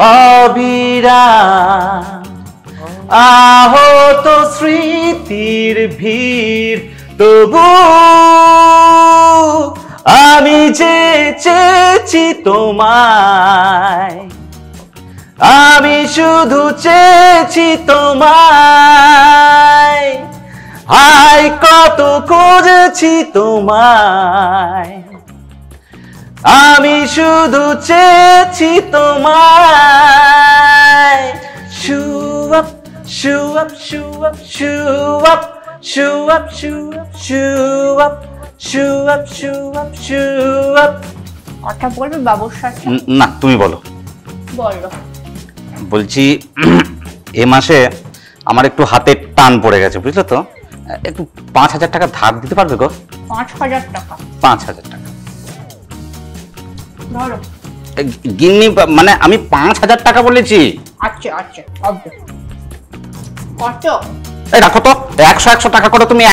অবিরাম আহত স্মৃতির ভিড়, তবু আমি যে চেয়েছি তোমায়, আমি শুধু চেয়েছি তোমায়, হায় কত খুঁজেছি তোমায়, আমি শুধু চেয়েছি তোমায়। Show up, show up, show up, show up, show up, show up, show up, show up, show up, show up. কথা বলবে বাবুর সাথে? না, তুমি বলো। বলো। বলছি এ মাসে আমার একটু হাতে টান পড়ে গেছে, বুঝলে তো, একটু 5,000 টাকা ধার দিতে পারবে গো? 5,000 টাকা? 5,000 টাকা ধরো। গিন্নি, মানে আমি 5,000 টাকা বলেছি। আচ্ছা আচ্ছা, হবে। কত? এই রাখো তো, 100 টাকা করে তুমি।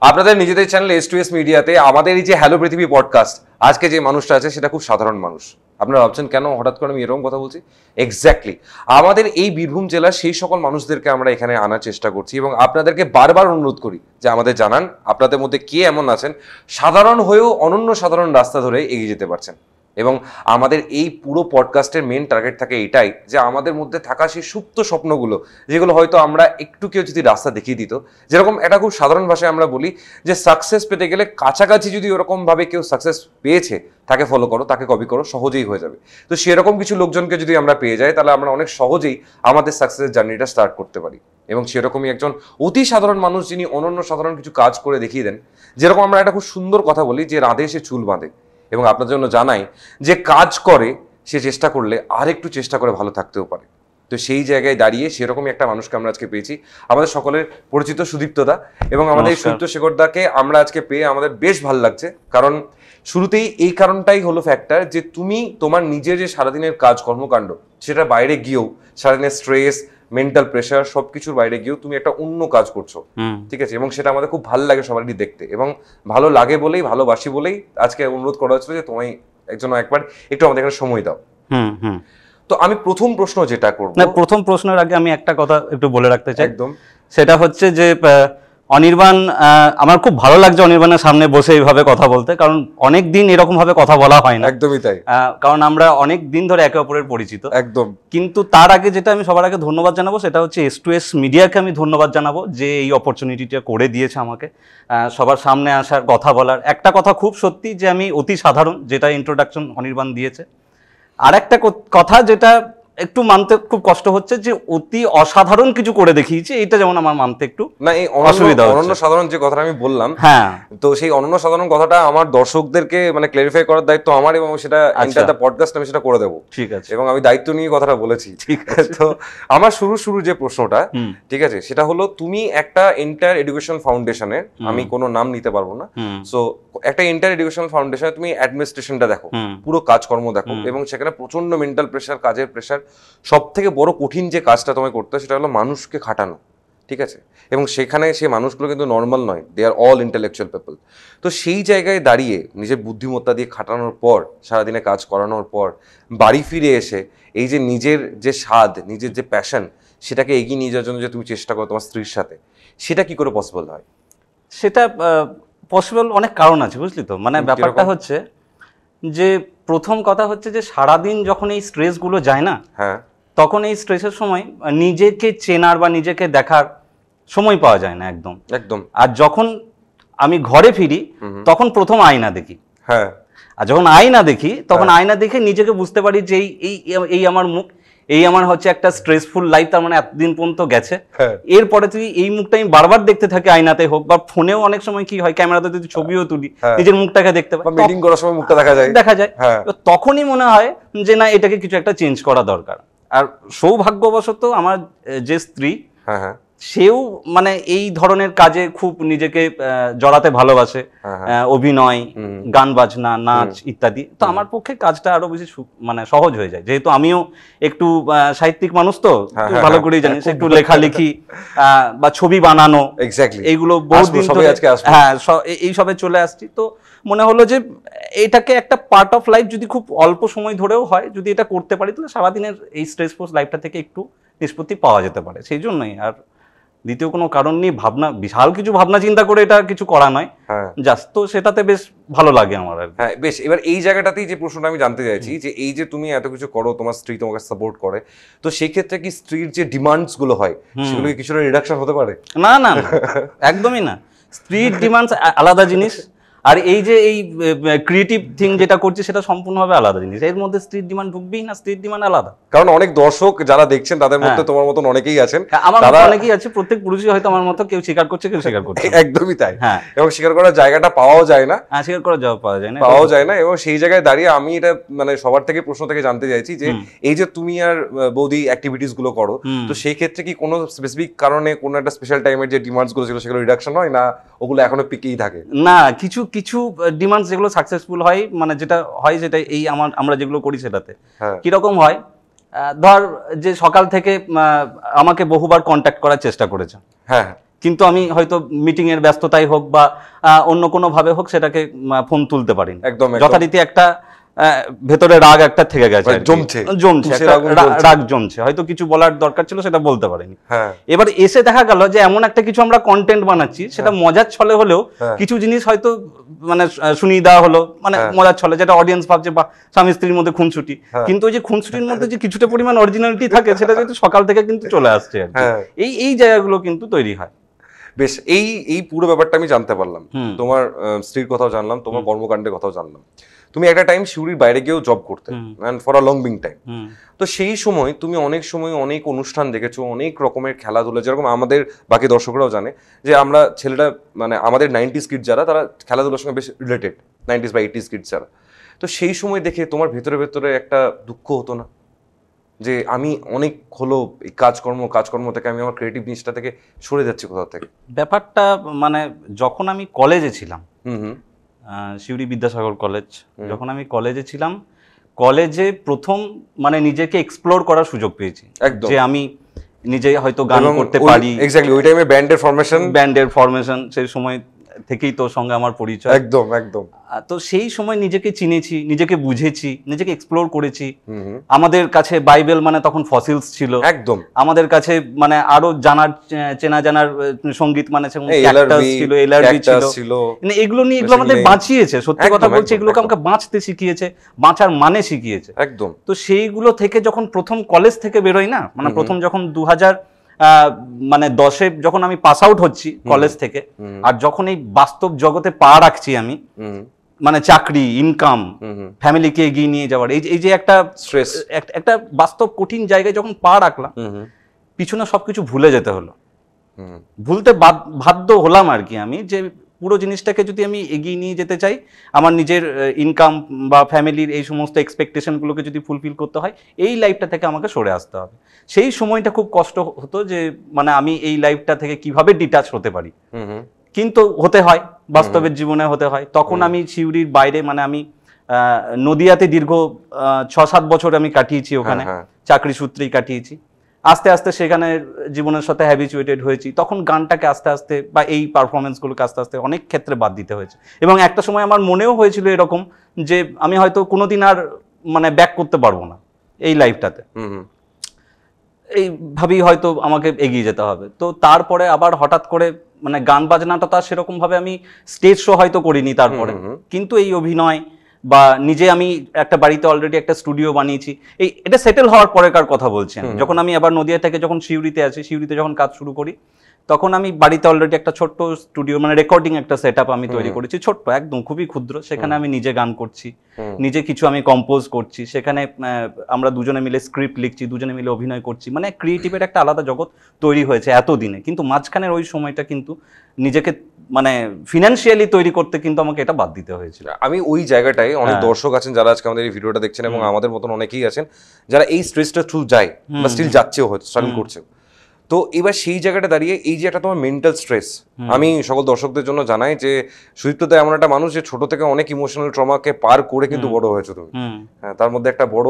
আপনাদের নিজেদের চ্যানেল S2S মিডিয়াতে আমাদের এই যে হ্যালো পৃথিবী পডকাস্ট, আজকে যে মানুষটা আছে সেটা খুব সাধারণ মানুষ। আপনারা ভাবছেন কেন হঠাৎ করে আমি এরকম কথা বলছি? এক্স্যাক্টলি, আমাদের এই বীরভূম জেলার সেই সকল মানুষদেরকে আমরা এখানে আনার চেষ্টা করছি এবং আপনাদেরকে বারবার অনুরোধ করি যে আমাদের জানান আপনাদের মধ্যে কে এমন আছেন সাধারণ হয়েও অনন্য সাধারণ রাস্তা ধরে এগিয়ে যেতে পারছেন। এবং আমাদের এই পুরো পডকাস্টের মেন টার্গেট থাকে এটাই যে আমাদের মধ্যে থাকা সেই সুপ্ত স্বপ্নগুলো, যেগুলো হয়তো আমরা একটু কেউ যদি রাস্তা দেখিয়ে দিত, যেরকম এটা খুব সাধারণ ভাষায় আমরা বলি যে সাকসেস পেতে গেলে কাছাকাছি যদি ওরকমভাবে কেউ সাকসেস পেয়েছে তাকে ফলো করো, তাকে কপি করো, সহজেই হয়ে যাবে। তো সেরকম কিছু লোকজনকে যদি আমরা পেয়ে যাই তাহলে আমরা অনেক সহজেই আমাদের সাকসেসের জার্নিটা স্টার্ট করতে পারি। এবং সেরকমই একজন অতি সাধারণ মানুষ যিনি অনন্য সাধারণ কিছু কাজ করে দেখিয়ে দেন। যেরকম আমরা একটা খুব সুন্দর কথা বলি যে রাধে সে চুল বাঁধে, এবং আপনার জন্য জানাই যে কাজ করে সে চেষ্টা করলে আর একটু চেষ্টা করে ভালো থাকতেও পারে। তো সেই জায়গায় দাঁড়িয়ে সেরকমই একটা মানুষকে আমরা আজকে পেয়েছি, আমাদের সকলের পরিচিত সুদীপ্ত দা। এবং আমাদের এই সুদীপ্ত শেখর দাকে আমরা আজকে পেয়ে আমাদের বেশ ভালো লাগছে, কারণ শুরুতেই এই কারণটাই হলো ফ্যাক্টর যে তুমি তোমার নিজের যে সারাদিনের কাজ কর্মকাণ্ড সেটা বাইরে গিয়েও সারাদিনের স্ট্রেস, মেন্টাল প্রেশার সবকিছুর বাইরে গিয়েও তুমি একটা অন্য কাজ করছো, ঠিক আছে? এবং সেটা আমাদের খুব ভালো লাগে সবারই দেখতে, এবং ভালো লাগে বলেই, ভালোবাসি বলেই আজকে অনুরোধ করা হচ্ছিল যে তোমায় একবার একটু আমাদের এখানে সময় দাও। তো আমি প্রথম প্রশ্ন যেটা করবো, প্রথম প্রশ্নের আগে আমি একটা কথা একটু বলে রাখতে চাই। একদম, সেটা হচ্ছে যে অনির্বাণ, আমার খুব ভালো লাগছে অনির্বাণের সামনে বসে এইভাবে কথা বলতে, কারণ অনেক দিন এরকম ভাবে কথা বলা হয় না। একদমই তাই, কারণ আমরা অনেক দিন ধরে একে অপরের পরিচিত। একদম। কিন্তু তার আগে যেটা আমি সবার আগে ধন্যবাদ জানাবো সেটা হচ্ছে S2S মিডিয়াকে আমি ধন্যবাদ জানাবো যে এই অপরচুনিটিটা করে দিয়েছে আমাকে সবার সামনে আসার, কথা বলার। একটা কথা খুব সত্যি যে আমি অতি সাধারণ, যেটা ইন্ট্রোডাকশন অনির্বাণ দিয়েছে। আর একটা কথা যেটা একটু মানতে খুব কষ্ট হচ্ছে যে অতি অসাধারণ কিছু করে দেখিয়েছি, এটা যেমন আমার মানতে একটু না, এই অনন্য সাধারণ যে কথাটা আমি বললাম, হ্যাঁ, তো সেই অনন্য সাধারণ কথাটা আমার দর্শকদেরকে মানে ক্লারিফাই করার দায়িত্ব আমার, এবং সেটা এন্টার দ্য পডকাস্ট আমি সেটা করে দেবো, ঠিক আছে? এবং আমি দায়িত্ব নিয়ে কথাটা বলেছি, ঠিক আছে? তো আমার শুরু যে প্রশ্নটা, ঠিক আছে, সেটা হলো তুমি একটা এন্টার এডুকেশন ফাউন্ডেশনের, আমি কোনো নাম নিতে পারবো না, সো একটা এন্টার এডুকেশন ফাউন্ডেশনে তুমি অ্যাডমিনিস্ট্রেশনটা দেখো, পুরো কাজকর্ম দেখো, এবং সেখানে প্রচন্ড মেন্টাল প্রেশার, কাজের প্রেশার। সব থেকে বড় কঠিন যে কাজটা তোমায় করতে হয় সেটা হলো মানুষকে খাটানো, ঠিক আছে? এবং সেখানে সেই মানুষগুলো কিন্তু নর্মাল নয়, দে আর অল ইন্টেলেকচুয়াল পিপল। তো সেই জায়গায় দাঁড়িয়ে নিজের বুদ্ধিমত্তা দিয়ে খাটানোর পর, সারাদিনে কাজ করানোর পর বাড়ি ফিরে এসে এই যে নিজের যে স্বাদ, নিজের যে প্যাশন, সেটাকে এগিয়ে নিয়ে যাওয়ার জন্য যে তুমি চেষ্টা করো তোমার স্ত্রীর সাথে, সেটা কি করে পসিবল হয়? সেটা পসিবল অনেক কারণ আছে, বুঝলি তো। মানে ব্যাপারটা হচ্ছে যে প্রথম কথা হচ্ছে যে সারাদিন যখন এই স্ট্রেসগুলো যায় না, হ্যাঁ, তখন এই স্ট্রেসের সময় নিজেকে চেনার বা নিজেকে দেখার সময় পাওয়া যায় না একদম একদম। আর যখন আমি ঘরে ফিরি তখন প্রথম আয়না দেখি, হ্যাঁ, আর যখন আয়না দেখি তখন আয়না দেখে নিজেকে বুঝতে পারি যে এই আমার মুখ, এই আমার হচ্ছে একটা স্ট্রেসফুল লাইফ, তার মানে এতদিন পর্যন্ত গেছে। এরপরে তুই এই মুখটা আমি বারবার দেখতে থাকি, আয়নাতে হোক বা ফোনেও অনেক সময় কি হয়, ক্যামেরাতে তুই ছবিও তুলি, নিজের মুখটাকে দেখতে পাই, মিটিং করার সময় মুখটা দেখা যায়, তখনই মনে হয় যে না, এটাকে কিছু একটা চেঞ্জ করা দরকার। আর সৌভাগ্যবশত আমার যে স্ত্রী, সেও মানে এই ধরনের কাজে খুব নিজেকে জড়াতে ভালোবাসে, অভিনয়, গান বাজনা, নাচ ইত্যাদি। তো আমার পক্ষে কাজটা আরো বেশি মানে সহজ হয়ে যায়, যেহেতু আমিও একটু সাহিত্যিক মানুষ, তো ভালো করেই জানিস, একটু লেখালেখি বা ছবি বানানো, এইগুলো বহুদিন ধরে হ্যাঁ এইসবে চলে আসছি। তো মনে হলো যে এটাকে একটা পার্ট অফ লাইফ, যদি খুব অল্প সময় ধরেও হয়, যদি এটা করতে পারি, তাহলে সারাদিনের এই স্ট্রেসফুল লাইফটা থেকে একটু নিষ্পত্তি পাওয়া যেতে পারে। সেই জন্যই, আর দ্বিতীয় কোনো কারণ নেই, ভাবনা বিশাল কিছু ভাবনা চিন্তা করে এটা কিছু করা নয়, জাস্ট তো সেটাতে বেশ ভালো লাগে আমার আর। হ্যাঁ বেশ, এবার এই জায়গাটাতেই যে প্রশ্নটা আমি জানতে চাইছি, যে এই যে তুমি এত কিছু করো, তোমার স্ত্রী তোমাকে সাপোর্ট করে, তো সেই ক্ষেত্রে কি স্ত্রীর যে ডিমান্ডস গুলো হয় সেগুলো কি কিছুটা রিডাকশন হতে পারে? না না না, একদমই না। স্ত্রীর ডিমান্ডস আলাদা জিনিস, আর এই যে এই ক্রিয়েটিভ থিং যেটা করছে সেটা সম্পূর্ণভাবে আলাদা জিনিস। এর মধ্যে স্ত্রীর ডিমান্ড ঢুকবেই না, স্ত্রীর ডিমান্ড আলাদা। কারণ অনেক দর্শক যারা দেখছেন তাদের মধ্যে তোমার মতন অনেকেই আছেন, আমার মতো অনেকেই আছে, প্রত্যেক পুরুষই হয়তো আমার মতো কেউ স্বীকার করছে, কেউ স্বীকার করছে। একদমই তাই। হ্যাঁ, এবং স্বীকার করার জায়গাটা পাওয়াও যায় না, স্বীকার করার জায়গা পাওয়া যায় না। এবং সেই জায়গায় দাঁড়িয়ে আমি এটা মানে সবার থেকে প্রশ্ন থেকে জানতে চাইছি যে এই যে তুমি আর বৌদি অ্যাক্টিভিটিস গুলো করো, তো সেই ক্ষেত্রে কি কোনো স্পেসিফিক কারণে কোনো একটা স্পেশাল টাইমের যে ডিমান্ডস গুলো ছিল সেগুলো রিডাকশন হয় না, ওগুলো এখনো পিকেই থাকে? না, কিছু কিছু ডিমান্ডস যেগুলো সাকসেসফুল হয়, মানে যেটা হয় যেটা এই আমরা যেগুলো করি সেটাতে কিরকম হয়, ধর যে সকাল থেকে আমাকে বহুবার কন্ট্যাক্ট করার চেষ্টা করেছে, হ্যাঁ, কিন্তু আমি হয়তো মিটিং এর ব্যস্ততাই হোক বা অন্য কোনো ভাবে হোক সেটাকে ফোন তুলতে পারিনি। একদম যথারীতি একটা ভেতরে রাগ একটা থেকে গেছে, রাগ জমছে, হয়তো কিছু বলার দরকার ছিল সেটা বলতে পারিনি। এবার এসে দেখা গেল যে এমন একটা কিছু আমরা কন্টেন্ট বানাচ্ছি, সেটা মজার ছলে হলেও কিছু জিনিস হয়তো মানে শুনিয়ে দেওয়া হলো, মানে মজার ছলে, যেটা অডিয়েন্স ভাবছে বা স্বামী স্ত্রীর মধ্যে খুনসুটি, কিন্তু ওই যে খুনসুটির মধ্যে যে কিছুটা পরিমাণ অরিজিনালিটি থাকে সেটা কিন্তু সকাল থেকে কিন্তু চলে আসছে। এই জায়গাগুলো কিন্তু তৈরি হয়। বেশ, এই পুরো ব্যাপারটা আমি জানতে পারলাম, তোমার স্ত্রীর কথাও জানলাম, তোমার কর্মকাণ্ডের কথাও জানলাম। তুমি একটা টাইম শিউরির বাইরে গিয়েও জব করতে, and for a long being time. তো সেই সময় তুমি অনেক সময় অনেক অনুষ্ঠান দেখেছো, অনেক রকমের খেলাধুলা, যেরকম আমাদের বাকি দর্শকরাও জানে যে আমরা ছেলেরা মানে আমাদের 90s কিড যারা, তারা খেলাধুলার সঙ্গে বেশ রিলেটেড, 90s বা 80s কিড যারা। তো সেই সময় দেখে তোমার ভেতরে ভেতরে একটা দুঃখ হতো না যে আমি অনেক হলো এই কাজকর্ম থেকে আমি আমার ক্রিয়েটিভ জিনিসটা থেকে সরে যাচ্ছি কোথাও থেকে? ব্যাপারটা মানে যখন আমি কলেজে ছিলাম, শিউরি বিদ্যাসাগর কলেজ, যখন আমি কলেজে ছিলাম, কলেজে প্রথম মানে নিজেকে এক্সপ্লোর করার সুযোগ পেয়েছি, যে আমি নিজে হয়তো গান করতে পারি। এক্স্যাক্টলি ওই টাইমে ব্যান্ডের ফরমেশন সেই সময় থেকেই তোর সঙ্গে আমার পরিচয়। একদম। তো সেই সময় নিজেকে চিনেছি, নিজেকে বুঝেছি, নিজেকে এক্সপ্লোর করেছি। আমাদের কাছে বাইবেল মানে তখন ফসিলস ছিল, একদম আমাদের কাছে মানে আরো চেনা জানার সঙ্গীত মানে ক্যাকটাস ছিল, এলআরবি ছিল, এগুলো নিয়ে এগুলো আমাদের বাঁচিয়েছে। সত্যি কথা বলছি, এগুলোকে আমাকে বাঁচতে শিখিয়েছে, বাঁচার মানে শিখিয়েছে। একদম। তো সেইগুলো থেকে যখন প্রথম কলেজ থেকে বেরোই না, মানে প্রথম যখন 2010-এ যখন আমি পাস আউট হচ্ছি কলেজ থেকে, আর যখন এই বাস্তব জগতে পা রাখছি আমি, মানে চাকরি, ইনকাম, ফ্যামিলিকে এগিয়ে নিয়ে যাওয়ার এই যে একটা স্ট্রেস, একটা বাস্তব কঠিন জায়গায় যখন পা রাখলাম, পিছনে সবকিছু ভুলে যেতে হলো, ভুলতে বাধ্য হলাম আর কি আমি, যে পুরো জিনিসটাকে যদি আমি এগিয়ে নিয়ে যেতে চাই, আমার নিজের ইনকাম বা ফ্যামিলির এই সমস্ত এক্সপেকটেশনগুলোকে যদি ফুলফিল করতে হয়, এই লাইফটা থেকে আমাকে সরে আসতে হবে। সেই সময়টা খুব কষ্ট হতো, যে মানে আমি এই লাইফটা থেকে কিভাবে ডিটাচ হতে পারি, কিন্তু হতে হয়, বাস্তবের জীবনে হতে হয়। তখন আমি শিউরির বাইরে, মানে আমি নদিয়াতে দীর্ঘ 6-7 বছর আমি কাটিয়েছি, ওখানে চাকরি সূত্রেই কাটিয়েছি। আস্তে আস্তে সেখানে জীবনের সাথে হ্যাবিচুয়েটেড হয়েছি। তখন গানটাকে আস্তে আস্তে বা এই পারফরমেন্সগুলোকে আস্তে আস্তে অনেক ক্ষেত্রে বাদ দিতে হয়েছে। এবং একটা সময় আমার মনেও হয়েছিল এরকম, যে আমি হয়তো কোনোদিন আর মানে ব্যাক করতে পারবো না এই লাইফটাতে, এইভাবেই হয়তো আমাকে এগিয়ে যেতে হবে। তো তারপরে আবার হঠাৎ করে মানে গান বাজনাটা তার সেরকম ভাবে আমি স্টেজ শো হয়তো করিনি তারপরে, কিন্তু এই অভিনয় বা নিজে আমি একটা বাড়িতে অলরেডি একটা স্টুডিও বানিয়েছি, এটা সেটেল হওয়ার পরেকার কথা বলছেন। যখন আমি আবার নদিয়া থেকে যখন শিউরিতে আছি, শিউরিতে যখন কাজ শুরু করি, তখন আমি বাড়িতে অলরেডি একটা ছোট্ট স্টুডিও মানে রেকর্ডিং একটা সেটআপ আমি তৈরি করেছি, ছোট্ট একদম, খুবই ক্ষুদ্র। সেখানে আমি নিজে গান করছি, নিজে কিছু আমি কম্পোজ করছি, সেখানে আমরা দুজনে মিলে স্ক্রিপ্ট লিখছি, দুজনে মিলে অভিনয় করছি, মানে ক্রিয়েটিভের একটা আলাদা জগৎ তৈরি হয়েছে এতদিনে। কিন্তু মাঝখানের ওই সময়টা কিন্তু নিজেকে মানে ফিনান্সিয়ালি তৈরি করতে কিন্তু আমাকে এটা বাদ দিতে হয়েছিল। আমি ওই জায়গাটায় অনেক দর্শক আছেন যারা আজকে আমাদের এই ভিডিওটা দেখছেন, এবং আমাদের মতন অনেকেই আছেন যারা এই স্ট্রেসটা থ্রু যায় বা স্টিল যাচ্ছেও, হয়তো স্ট্রাগল করছে। তো এবার সেই জায়গাটা দাঁড়িয়ে এই যে একটা তোমার মেন্টাল স্ট্রেস, আমি সকল দর্শকদের জন্য জানাই যে সুদীপ্ত দা এমন একটা মানুষ যে ছোট থেকে অনেক ইমোশনাল ট্রমাকে পার করে কিন্তু বড় হয়েছো তুমি। হ্যাঁ, তার মধ্যে একটা বড়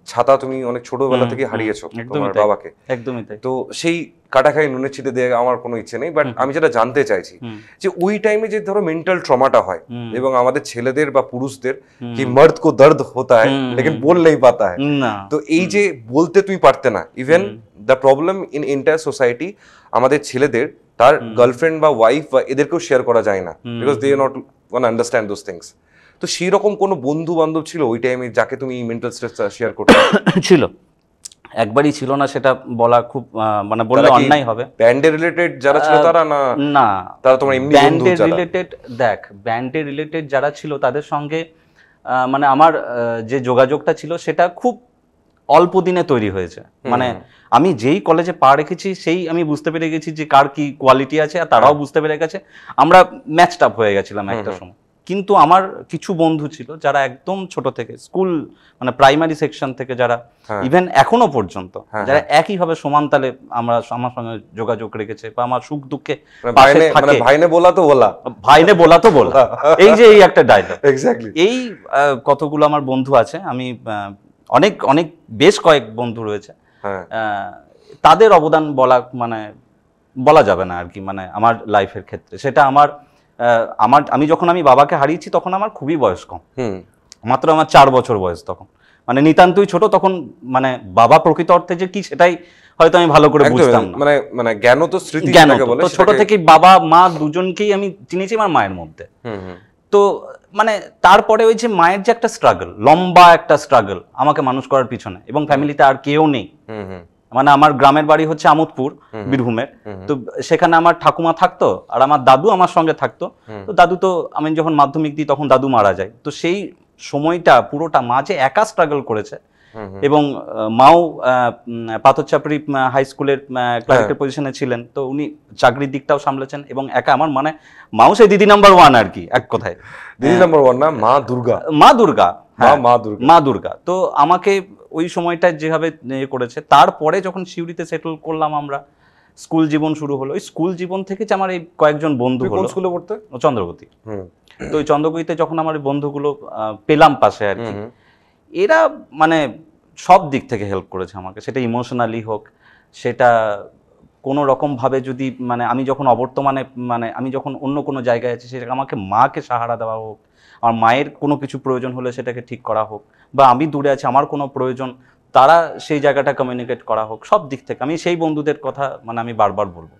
ছাতা তুমি অনেক ছোটবেলা থেকে হারিয়েছো তোমার বাবাকে। একদমই তাই। তো সেই কাটাখাই নুনের ছিটে দিয়ে আমার কোনো ইচ্ছে নেই, বাট আমি যেটা জানতে চাইছি যে ওই টাইমে যে ধরো মেন্টাল ট্রমাটা হয় এবং আমাদের ছেলেদের বা পুরুষদের কি মর্দ কো দর্দ হোতা है लेकिन बोल नहीं पाता है, তো এই যে বলতে তুমি পারতে না, even the problem in entire society, আমাদের ছেলেদের তার গার্লফ্রেন্ড বা ওয়াইফ বা এদেরকেও শেয়ার করা যায় না, because they not one understand those things. তো সেই রকম কোনো বন্ধু বান্ধব ছিল ওই টাইমে যাকে তুমি মেন্টাল স্ট্রেসটা শেয়ার করতে? ছিল, একবারই ছিল না, সেটা বলা খুব মানে বললে অন্যায় হবে। ব্যান্ডে রিলেটেড যারা ছিল তারা না? না, তারা তোমার এমনি বন্ধু ব্যান্ডে রিলেটেড, দেখ ব্যান্ডে রিলেটেড যারা ছিল তাদের সঙ্গে মানে আমার যে যোগাযোগটা ছিল সেটা খুব অল্প দিনে তৈরি হয়েছে। মানে আমি যেই কলেজে পা রেখেছি সেই আমি বুঝতে পেরে গেছি যে কার কি কোয়ালিটি আছে, আর তারাও বুঝতে পেরে গেছে, আমরা ম্যাচড আপ হয়ে গেছিলাম একটা সময়। কিন্তু আমার কিছু বন্ধু ছিল যারা একদম ছোট থেকে স্কুল মানে প্রাইমারি সেকশন থেকে যারা ইভেন এখনো পর্যন্ত যারা একইভাবে সমান তালে আমার সঙ্গে যোগাযোগ রেখেছে বা আমার সুখ দুঃখে পাশে থাকে। ভাইনে বলা তো বলা, ভাইনে বলা তো বলা, এই যে এই একটা ডায়লগ, এক্স্যাক্টলি এই কতগুলো আমার বন্ধু আছে, আমি অনেক অনেক বেশ কয়েক বন্ধু রয়েছে, তাদের অবদান বলা যাবে না আর কি, মানে আমার লাইফের ক্ষেত্রে সেটা আমি যখন আমি বাবাকে হারিয়েছি তখন আমার খুবই বয়স কম, মাত্র আমার 4 বছর বয়স তখন, মানে নিতান্তই ছোট তখন, মানে বাবা প্রকৃত অর্থে যে কি সেটাই হয়তো আমি ভালো করে বুঝতাম না, মানে জ্ঞান তো স্মৃতি যেটাকে বলে, ছোট থেকেই বাবা মা দুজনকেই আমি চিনেছি আমার মায়ের মধ্যে। তো মানে তারপরে ওই যে মায়ের যে একটা স্ট্রাগল, লম্বা একটা স্ট্রাগল আমাকে মানুষ করার পিছনে, এবং ফ্যামিলিতে আর কেউ নেই, মানে আমার গ্রামের বাড়ি হচ্ছে আমোদপুর বীরভূমের, তো সেখানে আমার ঠাকুমা থাকতো আর আমার দাদু আমার সঙ্গে থাকতো। তো দাদু তো আমি যখন মাধ্যমিক দিই তখন দাদু মারা যায়, তো সেই সময়টা পুরোটা মা যে একা স্ট্রাগল করেছে, এবং মাও পাথরচাপড়ি হাই স্কুলের ক্লার্কের পজিশনে ছিলেন, তো উনি চাকরির দিকটাও সামলেছেন এবং একা, আমার মানে মাও সেই দিদি নাম্বার 1 আর কি এক কথায়, দিদি নাম্বার 1 না, মা দুর্গা, মা দুর্গা। তো আমাকে ওই সময়টা যেভাবে করেছে, তারপরে যখন সিউড়িতে সেটেল করলাম আমরা, স্কুল জীবন শুরু হলো। ওই স্কুল জীবন থেকে যে আমার এই কয়েকজন বন্ধু হলো। কোন স্কুলে পড়তে? চন্দ্রগতি। তো ওই চন্দ্রগতিতে যখন আমার বন্ধুগুলো পেলাম পাশে আর কি, এরা মানে সব দিক থেকে হেল্প করেছে আমাকে, সেটা ইমোশনালি হোক, সেটা কোনো রকমভাবে যদি মানে আমি যখন অবর্তমানে মানে আমি যখন অন্য কোনো জায়গায় আছি, সেটা আমাকে মাকে সাহারা দেওয়া হোক, আমার মায়ের কোনো কিছু প্রয়োজন হলে সেটাকে ঠিক করা হোক, বা আমি দূরে আছি আমার কোনো প্রয়োজন, তারা সেই জায়গাটা কমিউনিকেট করা হোক, সব দিক থেকে আমি সেই বন্ধুদের কথা মানে আমি বারবার বলবো।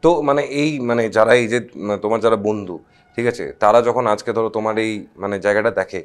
তো মানে এই মানে যারা এই যে তোমার যারা বন্ধু, ঠিক আছে, তারা যখন আজকে ধরো তোমার এই মানে জায়গাটা দেখে,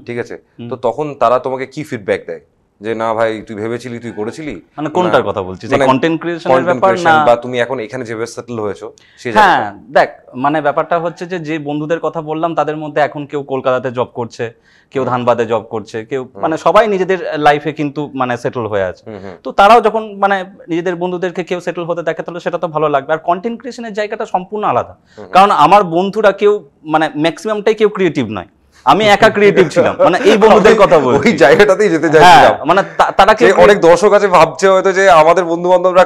ঠিক আছে, তো তখন তারা তোমাকে কি ফিডব্যাক দেয় যে না ভাই তুই ভেবেছিলি, তুই করেছিলি, মানে কোনটার কথা বলছিস, যে কন্টেন্ট ক্রিয়েশনের ব্যাপার না, বা তুমি এখন এখানে যেভাবে সেটেল হয়েছো সেই জায়গাটা? হ্যাঁ দেখ, মানে ব্যাপারটা হচ্ছে যে বন্ধুদের কথা বললাম তাদের মধ্যে এখন কেউ কলকাতাতে জব করছে, কেউ ধানবাদে জব করছে, কেউ মানে সবাই নিজেদের লাইফে কিন্তু মানে সেটেল হয়ে আছে। তো তারাও যখন মানে নিজেদের বন্ধুদেরকে কেউ সেটেল হতে দেখে, তাহলে সেটা তো ভালো লাগবে। আর কন্টেন্ট ক্রিয়েশনের জায়গাটা সম্পূর্ণ আলাদা, কারণ আমার বন্ধুরা কেউ মানে ম্যাক্সিমামটাই কেউ ক্রিয়েটিভ নয়, আমি একা ক্রিয়েটিভ ছিলাম, মানে এই বন্ধুদের কথা বলছি, ওই জায়গাটাতেই যেতে চাইছিলাম। মানে তারা কি অনেক দর্শক আছে ভাবছে হয়তো যে আমাদের বন্ধু বান্ধবরা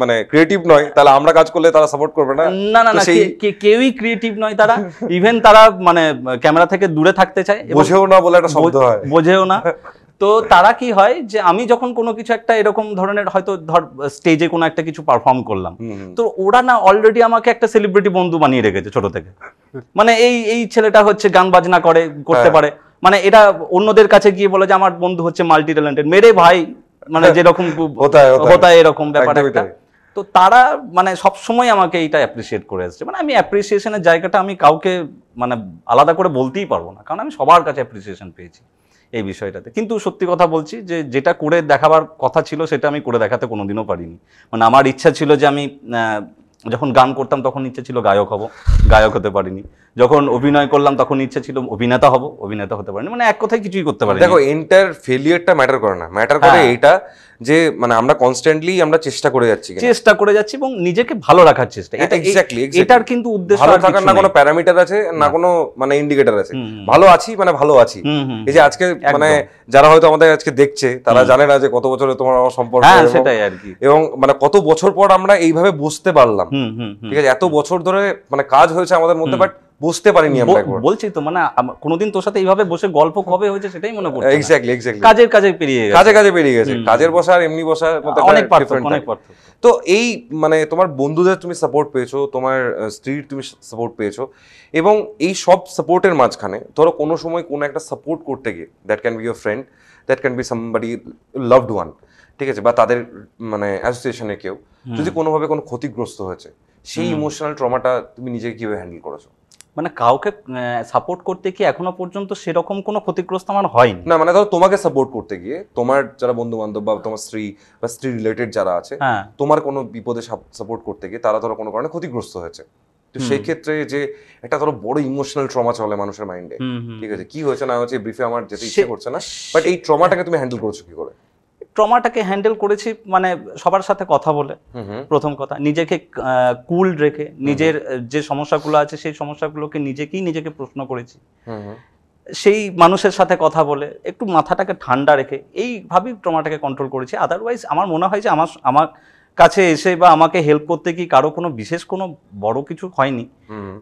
মানে ক্রিয়েটিভ নয়, তাহলে আমরা কাজ করলে তারা সাপোর্ট করবে না। না না না, কেউই ক্রিয়েটিভ নয় তারা, ইভেন তারা মানে ক্যামেরা থেকে দূরে থাকতে চায়, বোঝেও না বলে একটা শব্দ হয়, বোঝেও না। তো তারা কি হয় যে আমি যখন কোনো কিছু একটা এরকম ধরনের হয়তো ধর স্টেজে কোনো একটা কিছু পারফর্ম করলাম, তো ওরা না অলরেডি আমাকে একটা সেলিব্রিটি বন্ধু বানিয়ে রেখেছে ছোট থেকে, মানে এই ছেলেটা হচ্ছে গান বাজনা করতে পারে, মানে এটা অন্যদের কাছে গিয়ে বলে যে আমার বন্ধু হচ্ছে মাল্টি ট্যালেন্টেড, মেরে ভাই মানে যেরকম হতা এরকম ব্যাপার একটা। তো তারা মানে সবসময় আমাকে এইটা অ্যাপ্রিসিয়েট করে আসছে, মানে আমি অ্যাপ্রিসিয়েশনের জায়গাটা আমি কাউকে মানে আলাদা করে বলতেই পারবো না, কারণ আমি সবার কাছে অ্যাপ্রিসিয়েশন পেয়েছি এই বিষয়টাতে। কিন্তু সত্যি কথা বলছি যে যেটা করে দেখাবার কথা ছিল সেটা আমি করে দেখাতে কোনোদিনও পারিনি। মানে আমার ইচ্ছা ছিল যে আমি যখন গান করতাম তখন ইচ্ছা ছিল গায়ক হব, গায়ক হতে পারিনি। যখন অভিনয় করলাম তখন ইচ্ছা ছিল অভিনেতা হব, অভিনেতা হতে পারিনি। মানে এক কথায় কিছুই করতে পারিনি। দেখো এন্টার ফেলিয়ারটা ম্যাটার করে না, ম্যাটার করে এইটা যে মানে আমরা কনস্ট্যান্টলি আমরা চেষ্টা করে যাচ্ছি এবং নিজেকে ভালো রাখার চেষ্টা, এক্স্যাক্টলি এটার কিন্তু উদ্দেশ্য ভালো থাকার না কোনো প্যারামিটার আছে না কোনো মানে ইন্ডিকেটর আছে, ভালো আছি মানে ভালো আছি। এই যে আজকে মানে যারা হয়তো আমাদের আজকে দেখছে তারা জানে না যে কত বছরে তোমার আমার সম্পর্ক, সেটাই আর কি, এবং মানে কত বছর পর আমরা এইভাবে বুঝতে পারলাম, ঠিক আছে, এত বছর ধরে মানে কাজ হয়েছে আমাদের মধ্যে বাট বুঝতে পারিনি আমরা একবার। বলছি তো মানে কোনোদিন তোর সাথে এইভাবে বসে গল্প কবে হয়েছে সেটাই মনে পড়ছে। এক্স্যাক্টলি কাজে পেরিয়ে গেছে, কাজে পেরিয়ে গেছে, কাজের বসা আর এমনি বসার মধ্যে অনেক পার্থক্য। তো এই মানে তোমার বন্ধুদের তুমি সাপোর্ট পেয়েছো, তোমার স্ত্রীর তুমি সাপোর্ট পেয়েছো, এবং এই সব সাপোর্টের মাঝখানে ধরো কোনো সময় কোনো একটা সাপোর্ট করতে গিয়ে, that can be your friend, that can be somebody loved one, ঠিক আছে, বা তাদের মানে অ্যাসোসিয়েশনে কেউ যদি কোনোভাবে কোনো ক্ষতিগ্রস্ত হয়েছে, সেই ইমোশনাল ট্রমাটা তুমি নিজেকে কিভাবে হ্যান্ডেল করেছো? মানে কাউকে সাপোর্ট করতে কি এখনো পর্যন্ত সেরকম কোনো ক্ষতিগ্রস্ত আমার হয়নি। না মানে ধরো তোমাকে সাপোর্ট করতে গিয়ে তোমার যারা বন্ধু বান্ধব বা তোমার স্ত্রী বা স্ত্রী রিলেটেড যারা আছে, তোমার কোনো বিপদে সাপোর্ট করতে গিয়ে তারা ধরো কোনো কারণে ক্ষতিগ্রস্ত হয়েছে, তো সেই ক্ষেত্রে যে একটা ধরো বড় ইমোশনাল ট্রমা চলে মানুষের মাইন্ডে, ঠিক আছে, কি হয়েছে না হয়েছে ব্রিফে আমার যেতে ইচ্ছে করছে না, বাট এই ট্রমাটাকে তুমি হ্যান্ডেল করেছো কি করে? ট্রমাটাকে হ্যান্ডেল করেছি মানে সবার সাথে কথা বলে, প্রথম কথা নিজেকে কুল রেখে, নিজের যে সমস্যাগুলো আছে সেই সমস্যাগুলোকে নিজেকে প্রশ্ন করেছি, সেই মানুষের সাথে কথা বলে একটু মাথাটাকে ঠান্ডা রেখে এইভাবেই ট্রমাটাকে কন্ট্রোল করেছি। আদারওয়াইজ আমার মনে হয় যে আমার কাছে এসে বা আমাকে হেল্প করতে কি কারো কোনো বিশেষ কোনো বড় কিছু হয়নি,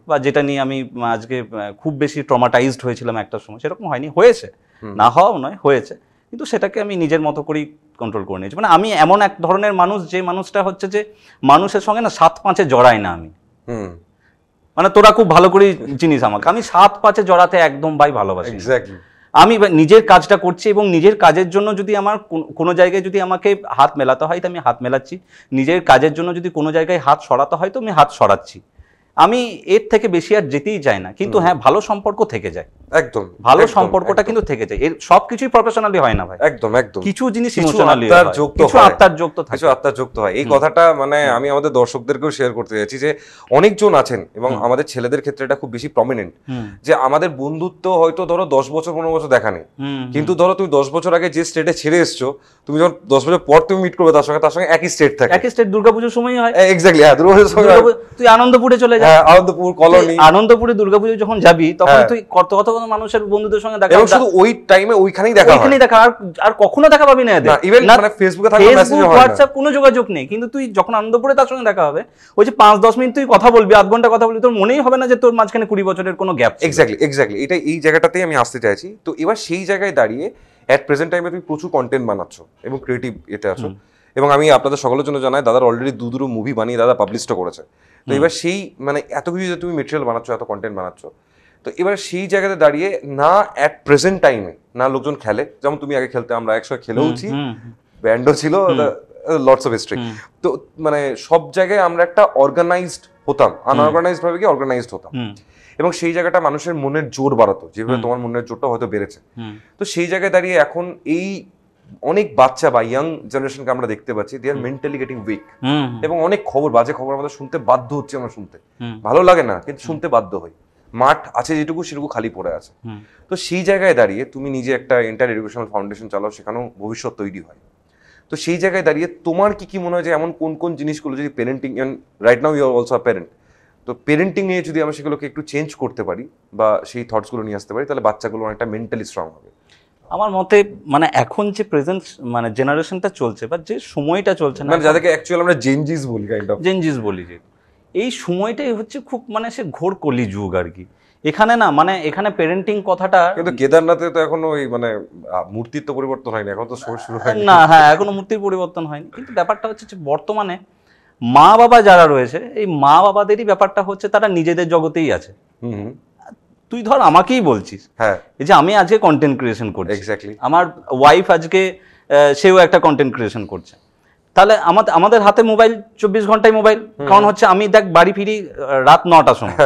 বা যেটা নিয়ে আমি আজকে খুব বেশি ট্রমাটাইজড হয়েছিলাম একটা সময়, সেরকম হয়নি, হয়েছে, না হওয়াও নয়, হয়েছে, কিন্তু সেটাকে আমি নিজের মতো করেই কন্ট্রোল করে নিয়েছি। মানে আমি এমন এক ধরনের মানুষ, যে মানুষটা হচ্ছে যে মানুষের সঙ্গে না 7-5 জড়ায় না আমি, মানে তোরা খুব ভালো করে চিনিস আমাকে, আমি 7-5 জড়াতে একদম ভাই ভালোবাসি। আমি নিজের কাজটা করছি এবং নিজের কাজের জন্য যদি আমার কোনো জায়গায় যদি আমাকে হাত মেলাতে হয় তো আমি হাত মেলাচ্ছি, নিজের কাজের জন্য যদি কোনো জায়গায় হাত সরাতে হয় তো আমি হাত সরাচ্ছি, আমি এর থেকে বেশি আর যেতেই চাই না। কিন্তু হ্যাঁ, ভালো সম্পর্ক থেকে যায়, একদম ভালো সম্পর্কটা কিন্তু থেকে যায়, এর সবকিছুই প্রফেশনালি হয় না ভাই, একদম একদম কিছু জিনিস ইমোশনালি হয়, কিছু আত্মার যুক্ত থাকে, কিছু আত্মার যুক্ত হয়। এই কথাটা মানে আমি আমাদের দর্শকদেরকেও শেয়ার করতে চাইছি যে অনেকজন আছেন এবং আমাদের ছেলেদের ক্ষেত্রে এটা খুব বেশি প্রমিনেন্ট, যে আমাদের বন্ধুত্ব হয়তো ধরো 10 বছর 15 বছর দেখা নেই, কিন্তু ধরো তুমি 10 বছর আগে যে স্টেটে ছেড়ে এসছো, তুমি যখন 10 বছর পর তুমি মিট করবে তার সঙ্গে একই স্টেট থাকে, একই স্টেট, দুর্গাপুজোর সময় হয়, এক্স্যাক্টলি, হ্যাঁ দুর্গাপুজোর সময় তুই আনন্দপুরে চলে যা, আনন্দপুর কলোনি, আনন্দপুরে দুর্গাপুজো যখন যাবি তখন তুই কত মানুষের বন্ধুদের সঙ্গে দেখা, এবং শুধু ওই টাইমে ওইখানেই দেখা আর কখনো দেখা পাবি না এদের, ইভেন মানে ফেসবুকে থাকলে মেসেজ হয় না, হোয়াটসঅ্যাপ কোনো যোগাযোগ নেই, কিন্তু তুই যখন আনন্দপুরে তার সঙ্গে দেখা হবে, ওই যে 5-10 মিনিট তুই কথা বলবি, আধ ঘন্টা কথা বলবি, তোর মনেই হবে না যে তোর মাঝখানে 20 বছরের কোনো গ্যাপ। এক্স্যাক্টলি এটা এই জায়গাটাতেই আমি আসতে চাইছি। তো এবার সেই জায়গায় দাঁড়িয়ে এট প্রেজেন্ট টাইমে তুমি প্রচুর কন্টেন্ট বানাচ্ছ এবং ক্রিয়েটিভ এতে আছো, এবং আমি আপনাদের সকলের জন্য জানাই দাদার অলরেডি দুটো মুভি বানিয়ে দাদা পাবলিশও করেছে। তো এবার সেই মানে এত কিছু যে তুমি মেটেরিয়াল বানাচ্ছ, এত কন্টেন্ট বানাচ্ছ, তো এবার সেই জায়গাতে দাঁড়িয়ে না অ্যাট প্রেজেন্ট টাইমে না লোকজন খেলে, যেমন তুমি আগে খেলতে, আমরা একসঙ্গে খেলেওছি, ব্যান্ডও ছিল, লটস অফ হিস্ট্রি, তো মানে সব জায়গায় আমরা একটা অর্গানাইজড হতাম, আনঅর্গানাইজড ভাবে কি অর্গানাইজড হতাম, এবং সেই জায়গাটা মানুষের মনের জোর বাড়াতো, যেভাবে তোমার মনের জোরটা হয়তো বেড়েছে। তো সেই জায়গায় দাঁড়িয়ে এখন এই অনেক বাচ্চা বা ইয়াং জেনারেশনকে আমরা দেখতে পাচ্ছি, দে আর মেন্টালি গেটিং উইক, এবং অনেক বাজে খবর আমাদের শুনতে বাধ্য হচ্ছে, আমরা শুনতে ভালো লাগে না কিন্তু শুনতে বাধ্য হই, মাঠ আছে যেটুকু সেটুকু খালি পড়ে আছে। তো সেই জায়গায় দাঁড়িয়ে তুমি নিজে একটা এন্টায়ার এডুকেশনাল ফাউন্ডেশন চালাও, সেখানেও ভবিষ্যৎ তৈরি হয়। তো সেই জায়গায় দাঁড়িয়ে তোমার কি মনে হয় যে এমন কোন কোন জিনিসগুলো যদি parenting, right now you are also a parent, তো পেরেন্টিং নিয়ে যদি আমরা সেগুলোকে একটু চেঞ্জ করতে পারি বা সেই থটসগুলো নিয়ে আসতে পারি, তাহলে বাচ্চাগুলো অনেকটা মেন্টালি স্ট্রং হবে। আমার মতে মানে এখন যে প্রেজেন্ট মানে জেনারেশনটা চলছে বা যে সময়টা চলছে না, মানে যাদেরকে অ্যাকচুয়ালি আমরা জেনজিস বলি, কাইন্ড অফ জেনজিস বলি, যে এই সময়টাই হচ্ছে খুব মানে সে ঘোর কলিযুগ আর কি। এখানে না মানে এখানে পেরেন্টিং কথাটা, কিন্তু কেদারনাথে তো এখনো ওই মানে মূর্তির তো পরিবর্তন হয়নি, এখন তো শুরু হয়নি না, হ্যাঁ এখনো মূর্তির পরিবর্তন হয়নি, কিন্তু ব্যাপারটা হচ্ছে যে বর্তমানে মা বাবা যারা রয়েছে, এই মা বাবাদেরই ব্যাপারটা হচ্ছে তারা নিজেদের জগতেই আছে। তুই ধর আমাকেই বলছিস, হ্যাঁ, এই যে আমি আজকে কন্টেন্ট ক্রিয়েশন করছি, এক্স্যাক্টলি, আমার ওয়াইফ আজকে সেও একটা কন্টেন্ট ক্রিয়েশন করছে, তাহলে আমাদের হাতে মোবাইল, 24 ঘন্টায় মোবাইল, কারণ হচ্ছে আমি দেখ বাড়ি ফিরি রাত 9টার সময়,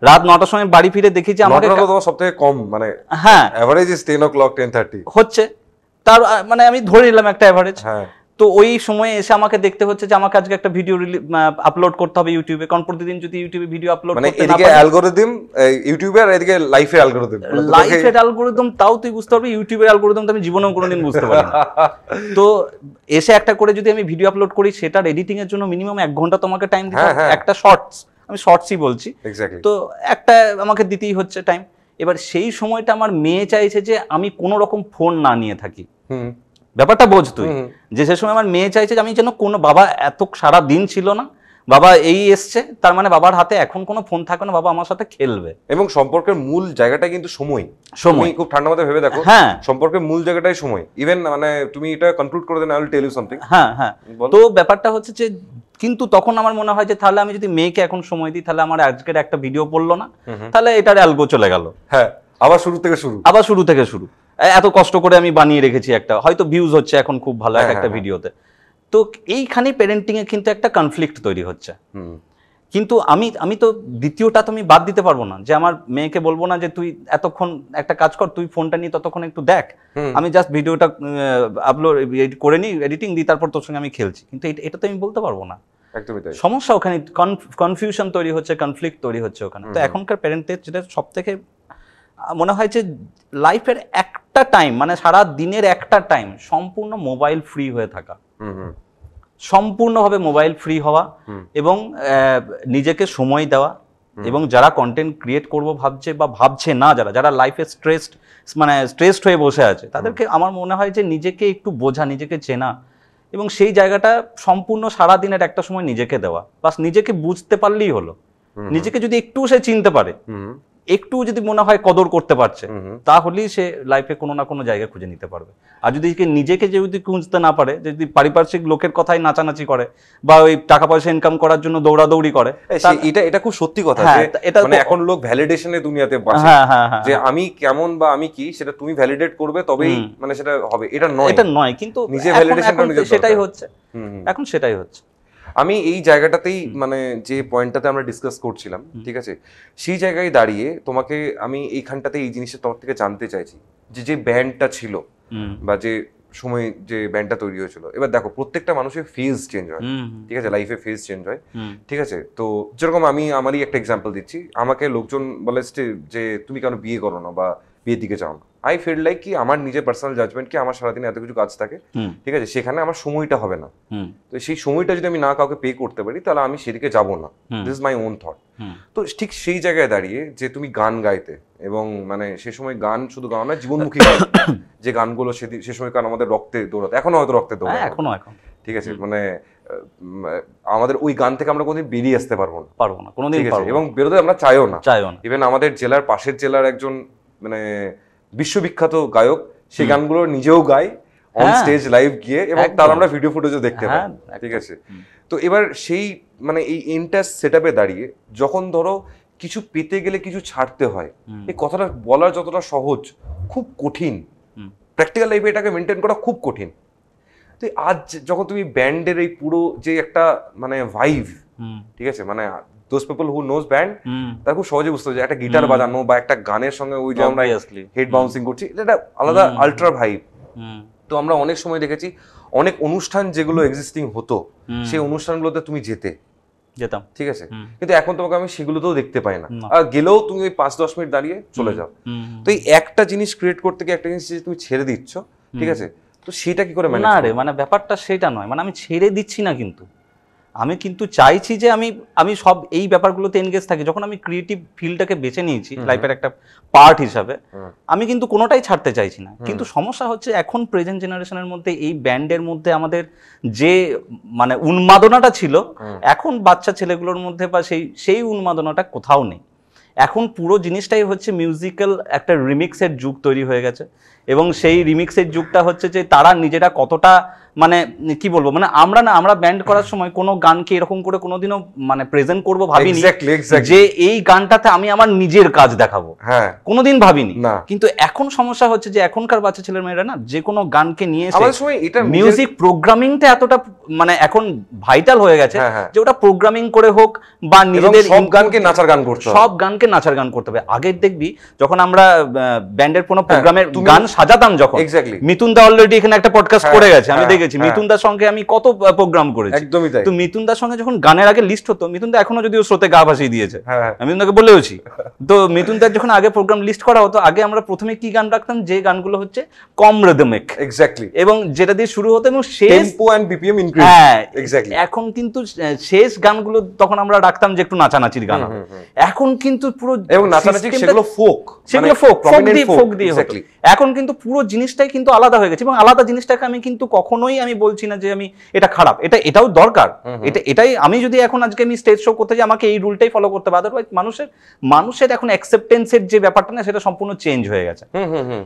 রাত 9টার সময় বাড়ি ফিরে দেখি যে আমাকে সবথেকে কম মানে হ্যাঁ এভারেজ ইজ 10 o'clock 10:30 হচ্ছে, তার মানে আমি ধরে নিলাম একটা এভারেজ। তো তো ওই সময়ে এসে আমাকে দেখতে হচ্ছে যে আমাকে আজকে একটা ভিডিও আপলোড করতে হবে ইউটিউবে, কারণ প্রতিদিন যদি ইউটিউবে ভিডিও আপলোড মানে করতে না এদিকে পারি, অ্যালগরিদম ইউটিউবে আর এদিকে লাইফের অ্যালগরিদম, লাইফের অ্যালগরিদম তাও তুই বুঝতে পারবি, ইউটিউবের অ্যালগরিদম তো আমি জীবনেও কোনোদিন বুঝতে পারি না। তো এসে একটা করে যদি আমি ভিডিও আপলোড করি, সেটার এডিটিং এর জন্য মিনিমাম 1 ঘন্টা তোমাকে টাইম দিতে হবে। একটা শর্টস, আমি শর্টসই বলছি, তো একটা আমাকে দিতেই হচ্ছে টাইম। এবার সেই সময়টা আমার মেয়ে চাইছে যে আমি কোনো রকম ফোন না নিয়ে থাকি। ব্যাপারটা বোঝ তুই, যে সে সময় আমার মেয়ে চাইছে যে আমি যেন কোনো, বাবা এত সারা দিন ছিল না, বাবা এই এসছে, তার মানে বাবার হাতে এখন কোনো ফোন থাকবে না, বাবা আমার সাথে খেলবে। এবং সম্পর্কের মূল জায়গাটা কিন্তু সময়। খুব ঠান্ডা মাথায় ভেবে দেখো, সম্পর্কের মূল জায়গাটাই সময়। ইভেন মানে তুমি এটা কনক্লুড করে দেন, I will tell you something. হ্যাঁ, তো ব্যাপারটা হচ্ছে যে, কিন্তু তখন আমার মনে হয় যে তাহলে আমি যদি মেয়েকে এখন সময় দিই, তাহলে আমার আজকের একটা ভিডিও পড়লো না, তাহলে এটার অ্যালগো চলে গেল। হ্যাঁ, আবার শুরু থেকে শুরু। এত কষ্ট করে আমি বানিয়ে রেখেছি একটা, হয়তো ভিউজ হচ্ছে এখন খুব ভালো একটা ভিডিওতে, তো এইখানে প্যারেন্টিং এ কিন্তু একটা কনফ্লিক্ট তৈরি হচ্ছে। কিন্তু আমি তো দ্বিতীয়টা তো আমি বাদ দিতে পারবো না, যে আমার মেয়েকে বলবো না যে তুই এতক্ষণ একটা কাজ কর, তুই ফোনটা নিয়ে ততক্ষণ একটু দেখ, আমি জাস্ট ভিডিওটা আপলোড করে নিই, এডিটিং দিই, তারপর তোর সঙ্গে আমি খেলছি। কিন্তু এটা তো আমি বলতে পারবো না। সমস্যা ওখানে, কনফিউশন তৈরি হচ্ছে, কনফ্লিক্ট তৈরি হচ্ছে ওখানে। তো এখনকার প্যারেন্টদের যেটা সব থেকে মনে হয় যে লাইফের একটা টাইম, মানে সারা দিনের একটা টাইম সম্পূর্ণ মোবাইল ফ্রি হয়ে থাকা, সম্পূর্ণভাবে মোবাইল ফ্রি হওয়া, এবং নিজেকে সময় দেওয়া, এবং যারা কন্টেন্ট ক্রিয়েট করবো ভাবছে বা ভাবছে না, যারা লাইফে স্ট্রেসড হয়ে বসে আছে, তাদেরকে আমার মনে হয় যে নিজেকে একটু বোঝা, নিজেকে চেনা, এবং সেই জায়গাটা সম্পূর্ণ সারা দিনের একটা সময় নিজেকে দেওয়া, বাস নিজেকে বুঝতে পারলেই হলো। নিজেকে যদি একটু সে চিনতে পারে, একটু যদি মনে হয় কদর করতে পারছে, তাহলেই সে লাইফে কোনো না কোনো জায়গা খুঁজে নিতে পারবে। আর যদি নিজেকে যদি খুঁজতে না পারে, যদি পারিপার্শ্বিক লোকের কথাই নাচানাচি করে, বা ওই টাকা পয়সা ইনকাম করার জন্য দৌড়াদৌড়ি করে, এটা খুব সত্যি কথা। মানে এখন লোক ভ্যালিডেশনের দুনিয়াতে বাঁচে, যে আমি কেমন বা আমি কি, সেটা তুমি ভ্যালিডেট করবে তবেই মানে সেটা হবে। এটা নয়, কিন্তু নিজে ভ্যালিডেশনটা নিজে, সেটাই হচ্ছে এখন, সেটাই হচ্ছে। আমি এই জায়গাটাতেই মানে যে পয়েন্টটাতে আমরা ডিসকাস করছিলাম, ঠিক আছে, সেই জায়গায় দাঁড়িয়ে তোমাকে আমি এইখানটাতে এই জিনিসটা তোমার থেকে জানতে চাইছি, যে ব্যান্ডটা ছিল বা যে সময় যে ব্যান্ডটা তৈরি হয়েছিল। এবার দেখো, প্রত্যেকটা মানুষের ফেজ চেঞ্জ হয়, ঠিক আছে, লাইফে ফেজ চেঞ্জ হয়, ঠিক আছে। তো যেরকম আমারই একটা এক্সাম্পল দিচ্ছি, আমাকে লোকজন বলে যে তুমি কেন বিয়ে করো না বা বিয়ের দিকে যাও না। আই ফিল লাইক কি আমার নিজের পার্সোনাল জাজমেন্ট কি, আমার সারাদিনে এত কিছু কাজ থাকে, ঠিক আছে, সেখানে আমার সময়টা হবে না। তো সেই সময়টা যদি আমি না কাউকে পে করতে পারি, তাহলে আমি সেদিকে যাবো না। This is my own thought. তো ঠিক সেই জায়গায় দাঁড়িয়ে যে তুমি গান গাইতে, এবং মানে সে সময় গান শুধু গাও না, জীবনমুখী গান, যে গানগুলো সে সময় কারণ আমাদের রক্তে দৌড়াতে, এখনো হয়তো রক্তে দৌড়ায়, এখন ঠিক আছে, মানে আমাদের ওই গান থেকে আমরা কোনোদিন বেরিয়ে আসতে পারবো না কোনোদিন, এবং বেরোতে আমরা চাইও না। ইভেন আমাদের জেলার পাশের জেলার একজন মানে বিশ্ববিখ্যাত গায়ক, সেই গানগুলো নিজেও গায় অন স্টেজ লাইভ গিয়ে, এবং তার আমরা ভিডিও ফুটেজও দেখতে পাই, ঠিক আছে। তো এবার সেই মানে এই এন্টার সেটআপে দাঁড়িয়ে যখন ধরো কিছু পেতে গেলে কিছু ছাড়তে হয়, এই কথাটা বলার যতটা সহজ, খুব কঠিন। প্র্যাকটিক্যাল লাইফে এটাকে মেনটেন করা খুব কঠিন। তো আজ যখন তুমি ব্যান্ডের এই পুরো যে একটা মানে ভাইভ, ঠিক আছে, মানে those people who knows band, তারা খুব সহজে বুঝতে পারছে একটা গিটার বাজানো বা একটা গানের সঙ্গে ওই যে আমরা হেড বাউন্সিং করছি, এটা আলাদা আলট্রা ভাইব। তো আমরা অনেক সময় দেখেছি অনেক অনুষ্ঠান যেগুলো এক্সিস্টিং হতো, সেই অনুষ্ঠানগুলোতে তুমি যেতাম, ঠিক আছে, কিন্তু এখন তোমাকে আমি সেগুলোতেও দেখতে পাই না। আর গেলেও তুমি ওই 5-10 মিনিট দাঁড়িয়ে চলে যাও। তো এই একটা জিনিস ক্রিয়েট করতে গিয়ে একটা জিনিস তুমি ছেড়ে দিচ্ছ, ঠিক আছে, তো সেটা কি করে ম্যানেজ? না রে, মানে ব্যাপারটা সেটা নয়, মানে আমি ছেড়ে দিচ্ছি না, কিন্তু আমি কিন্তু চাইছি যে আমি সব এই ব্যাপারগুলোতে এনগেজ থাকি। যখন আমি ক্রিয়েটিভ ফিল্ডটাকে বেছে নিয়েছি লাইফের একটা পার্ট হিসাবে, আমি কিন্তু কোনোটাই ছাড়তে চাইছি না। কিন্তু সমস্যা হচ্ছে এখন প্রেজেন্ট জেনারেশনের মধ্যে এই ব্যান্ডের মধ্যে আমাদের যে মানে উন্মাদনাটা ছিল, এখন বাচ্চা ছেলেগুলোর মধ্যে বা সেই উন্মাদনাটা কোথাও নেই। এখন পুরো জিনিসটাই হচ্ছে মিউজিক্যাল একটা রিমিক্সের যুগ তৈরি হয়ে গেছে, এবং সেই রিমিক্সের যুগটা হচ্ছে যে তারা নিজেরা কতটা মানে কি বলবো, মানে আমরা ব্যান্ড করার সময় কোনো গানকে এরকম করে কোনোদিনও মানে প্রেজেন্ট করবো ভাবিনি, যে এই গানটাতে আমি আমার নিজের কাজ দেখাবো, কোনোদিন ভাবিনি। কিন্তু এখন সমস্যা হচ্ছে যে এখনকার বাচ্চা ছেলে মেয়েরা না যে কোনো গানকে নিয়ে এসে মিউজিক প্রোগ্রামিংটা এতটা মানে এখন ভাইটাল হয়ে গেছে, যে ওটা প্রোগ্রামিং করে হোক বা নিজেদের সব গানকে নাচার গান করতে হবে। আগে দেখবি যখন আমরা ব্যান্ডের কোনো প্রোগ্রামের গান সাজাতাম, যখন মিথুন দা অলরেডি এখানে একটা পডকাস্ট করে গেছে, আমি দেখেছি, গেছি, মিথুনদার সঙ্গে আমি কত প্রোগ্রাম করেছি, একদমই তাই। তো মিথুনদার সঙ্গে যখন গানের আগে লিস্ট হতো, মিথুনদা এখনো যদিও স্রোতে গা ভাসিয়ে দিয়েছে, আমি মিথুনদাকে বলেওছি, তো মিথুনদার যখন আগে প্রোগ্রাম লিস্ট করা হতো, আগে আমরা প্রথমে কি গান রাখতাম, যে গানগুলো হচ্ছে কম রিদমিক, এক্স্যাক্টলি, এবং যেটা দিয়ে শুরু হতো এবং শেষ tempo and BPM increase, exactly. এখন কিন্তু শেষ গানগুলো তখন আমরা রাখতাম যে একটু নাচানাচির গান হবে, এখন কিন্তু পুরো, এবং নাচানাচি সেগুলো ফোক, সেগুলো ফোক দিয়ে হতো, এখন কিন্তু পুরো জিনিসটাই কিন্তু আলাদা হয়ে গেছে, এবং আলাদা জিনিসটাকে আমি কিন্তু কখনোই আমি বলছি না যে আমি এটা খারাপ, এটাও দরকার, এটাই আমি যদি এখন আজকে আমি স্টেজ শো করতে যাই, আমাকে এই রুলটাই ফলো করতে হবে, আদারওয়াইজ মানুষের এখন অ্যাকসেপ্টেন্সের যে ব্যাপারটা না, সেটা সম্পূর্ণ চেঞ্জ হয়ে গেছে।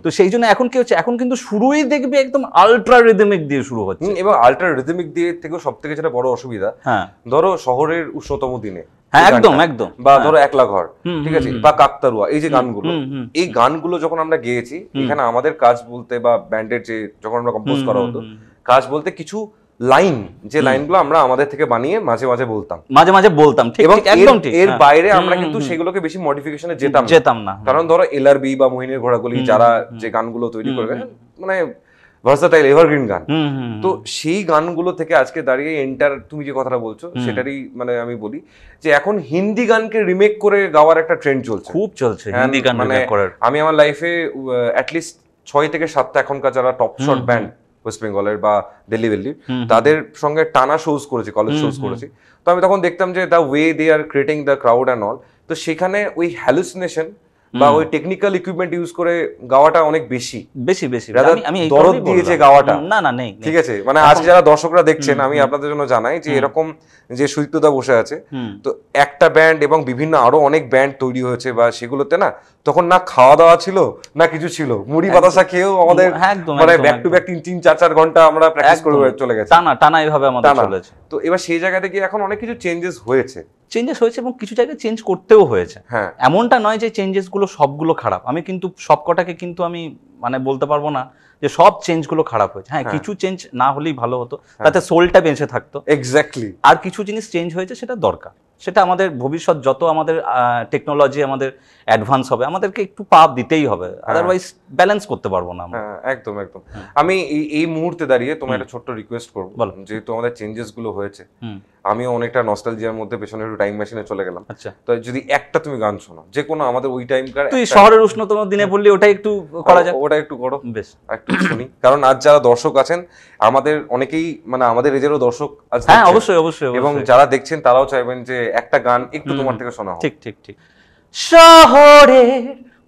তো সেই জন্য এখন কি হচ্ছে, এখন কিন্তু শুরুই দেখবে একদম আলট্রা রিদমিক দিয়ে শুরু হচ্ছে, এবং আলট্রা রিদমিক দিয়ে থেকেও সব থেকে যেটা বড় অসুবিধা, ধরো শহরের উষ্ণতম দিনে, একদম একদম, বা ধরো একলা ঘর, ঠিক আছে, বা কাকতারুয়া, এই যে গানগুলো, এই গানগুলো যখন আমরা গেয়েছি, এখানে আমাদের কাজ বলতে, বা ব্যান্ডের যে যখন আমরা কম্পোজ করা হতো, কাজ বলতে কিছু লাইন, যে লাইনগুলো আমরা আমাদের থেকে বানিয়ে মাঝে মাঝে বলতাম, ঠিক, এবং একদম ঠিক, এর বাইরে আমরা কিন্তু সেগুলোকে বেশি মডিফিকেশনে যেতাম না, কারণ ধরো এলআরবি বা মোহিনীর ঘোড়াগুলি যারা যে গানগুলো তৈরি করে গেছেন, মানে ভার্সাটাইল এভারগ্রিন গান, তো সেই গানগুলো থেকে আজকে দাঁড়িয়ে এন্টার, তুমি যে কথাটা বলছো সেটারই মানে আমি বলি যে এখন হিন্দি গানকে রিমেক করে গাওয়ার একটা ট্রেন্ড চলছে, খুব চলছে হিন্দি গান রিমেক করার। আমি আমার লাইফে অ্যাটলিস্ট 6 থেকে 7টা এখনকার যারা টপ শট ব্যান্ড ওয়েস্ট বেঙ্গলের বা দিল্লি তাদের সঙ্গে টানা শোজ করেছি, কলেজ শোজ করেছি, তো আমি তখন দেখতাম যে the way they are creating the crowd and all, তো সেখানে ওই হ্যালুসিনেশন বা ওই টেকনিক্যাল ইকুইপমেন্ট ইউজ করে গাওয়াটা অনেক বেশি আমি দরদ দিয়েছে গাওয়াটা, না নেই, ঠিক আছে, মানে আজকে যারা দর্শকরা দেখছেন, আমি আপনাদের জন্য জানাই যে এরকম যে সুদীপ্তদা বসে আছে, তো একটা ব্যান্ড এবং বিভিন্ন আরো অনেক ব্যান্ড তৈরি হয়েছে, বা সেগুলোতে না তখন না খাওয়া দাওয়া ছিল না কিছু ছিল, মুড়ি বাতাসা খেয়েও আমাদের মানে ব্যাক টু ব্যাক 3-4 ঘন্টা আমরা প্র্যাকটিস করে চলে গেছি, টানা এইভাবে আমাদের চলেছে। তো এবার সেই জায়গাতে গিয়ে এখন অনেক কিছু চেঞ্জেস হয়েছে এবং কিছু জায়গায় চেঞ্জ করতেও হয়েছে, এমনটা নয় যে চেঞ্জেস গুলো সবগুলো খারাপ, আমি কিন্তু সবকটাকে কিন্তু আমি মানে বলতে পারবো না যে সব চেঞ্জ গুলো খারাপ হয়েছে, কিছু চেঞ্জ না হলেই ভালো হতো, তাতে সোলটা বেঁচে থাকতো, এক্স্যাক্টলি, আর কিছু জিনিস চেঞ্জ হয়েছে সেটা দরকার, সেটা আমাদের ভবিষ্যৎ যত আমাদের টেকনোলজি আমাদের অ্যাডভান্স হবে, আমাদেরকে একটু পাপ দিতেই হবে, আদারওয়াইজ ব্যালেন্স করতে পারবো না আমরা। একদম আমি এই মুহূর্তে দাঁড়িয়ে তোমার একটা ছোট্ট রিকোয়েস্ট করবো, যেহেতু আমাদের চেঞ্জেস গুলো হয়েছে, আমিও অনেকটা নস্টালজিয়ার মধ্যে পেছনে একটু টাইম মেশিনে চলে গেলাম, আচ্ছা, তো যদি একটা তুমি গান শোনো, যে কোনো আমাদের ওই টাইমকার, তুই শহরের উষ্ণতম দিনে বললি, ওটা একটু করা যায়, ওটা একটু করো, বেশ একটু শুনি, কারণ আজ যারা দর্শক আছেন আমাদের অনেকেই, মানে আমাদের এজেরও দর্শক আছে, অবশ্যই, এবং যারা দেখছেন তারাও চাইবেন যে একটা গান একটু তোমার থেকে শোনা হোক। ঠিক। শহরের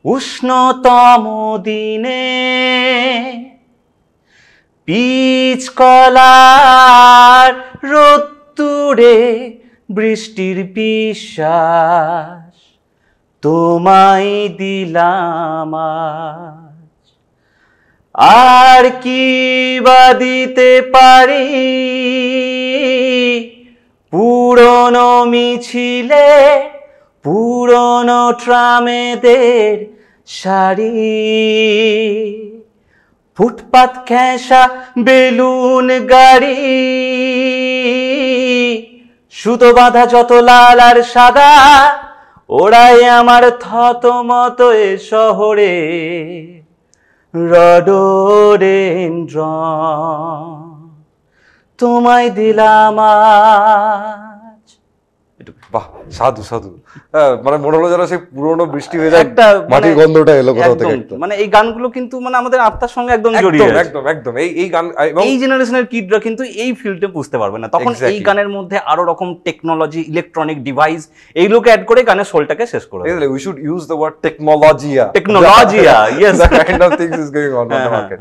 উষ্ণতম দিনে পিচ কলার রোদ্দুরে বৃষ্টির বিশ্বাস তোমায় দিলাম আজ, আর কি বা দিতে পারি পুরনো মিছিলে, পুরনো ট্রামেদের শাড়ি, ফুটপাত ঘেঁষা বেলুন গাড়ি, সুতো বাঁধা যত লাল আর সাদা, ওরাই আমার থতমত এ শহরে রডোডেনড্রন, তোমায় দিলাম আজ। বাহ, সাধু মানে মনে হলো যেন সেই পুরনো বৃষ্টি হয়ে যায়, একটা মাটির গন্ধটা এলো কোথাও থেকে, মানে এই গানগুলো কিন্তু মানে আমাদের আত্মার সঙ্গে একদম জড়িয়ে আছে, একদম এই গান, এবং এই জেনারেশনের কিডরা কিন্তু এই ফিল্ডে বুঝতে পারবে না, তখন এই গানের মধ্যে আরো রকম টেকনোলজি, ইলেকট্রনিক ডিভাইস এইগুলোকে অ্যাড করে গানের সোলটাকে শেষ করে দেবে। We should use the word টেকনোলজিয়া, yes, that kind of things is going on in the market.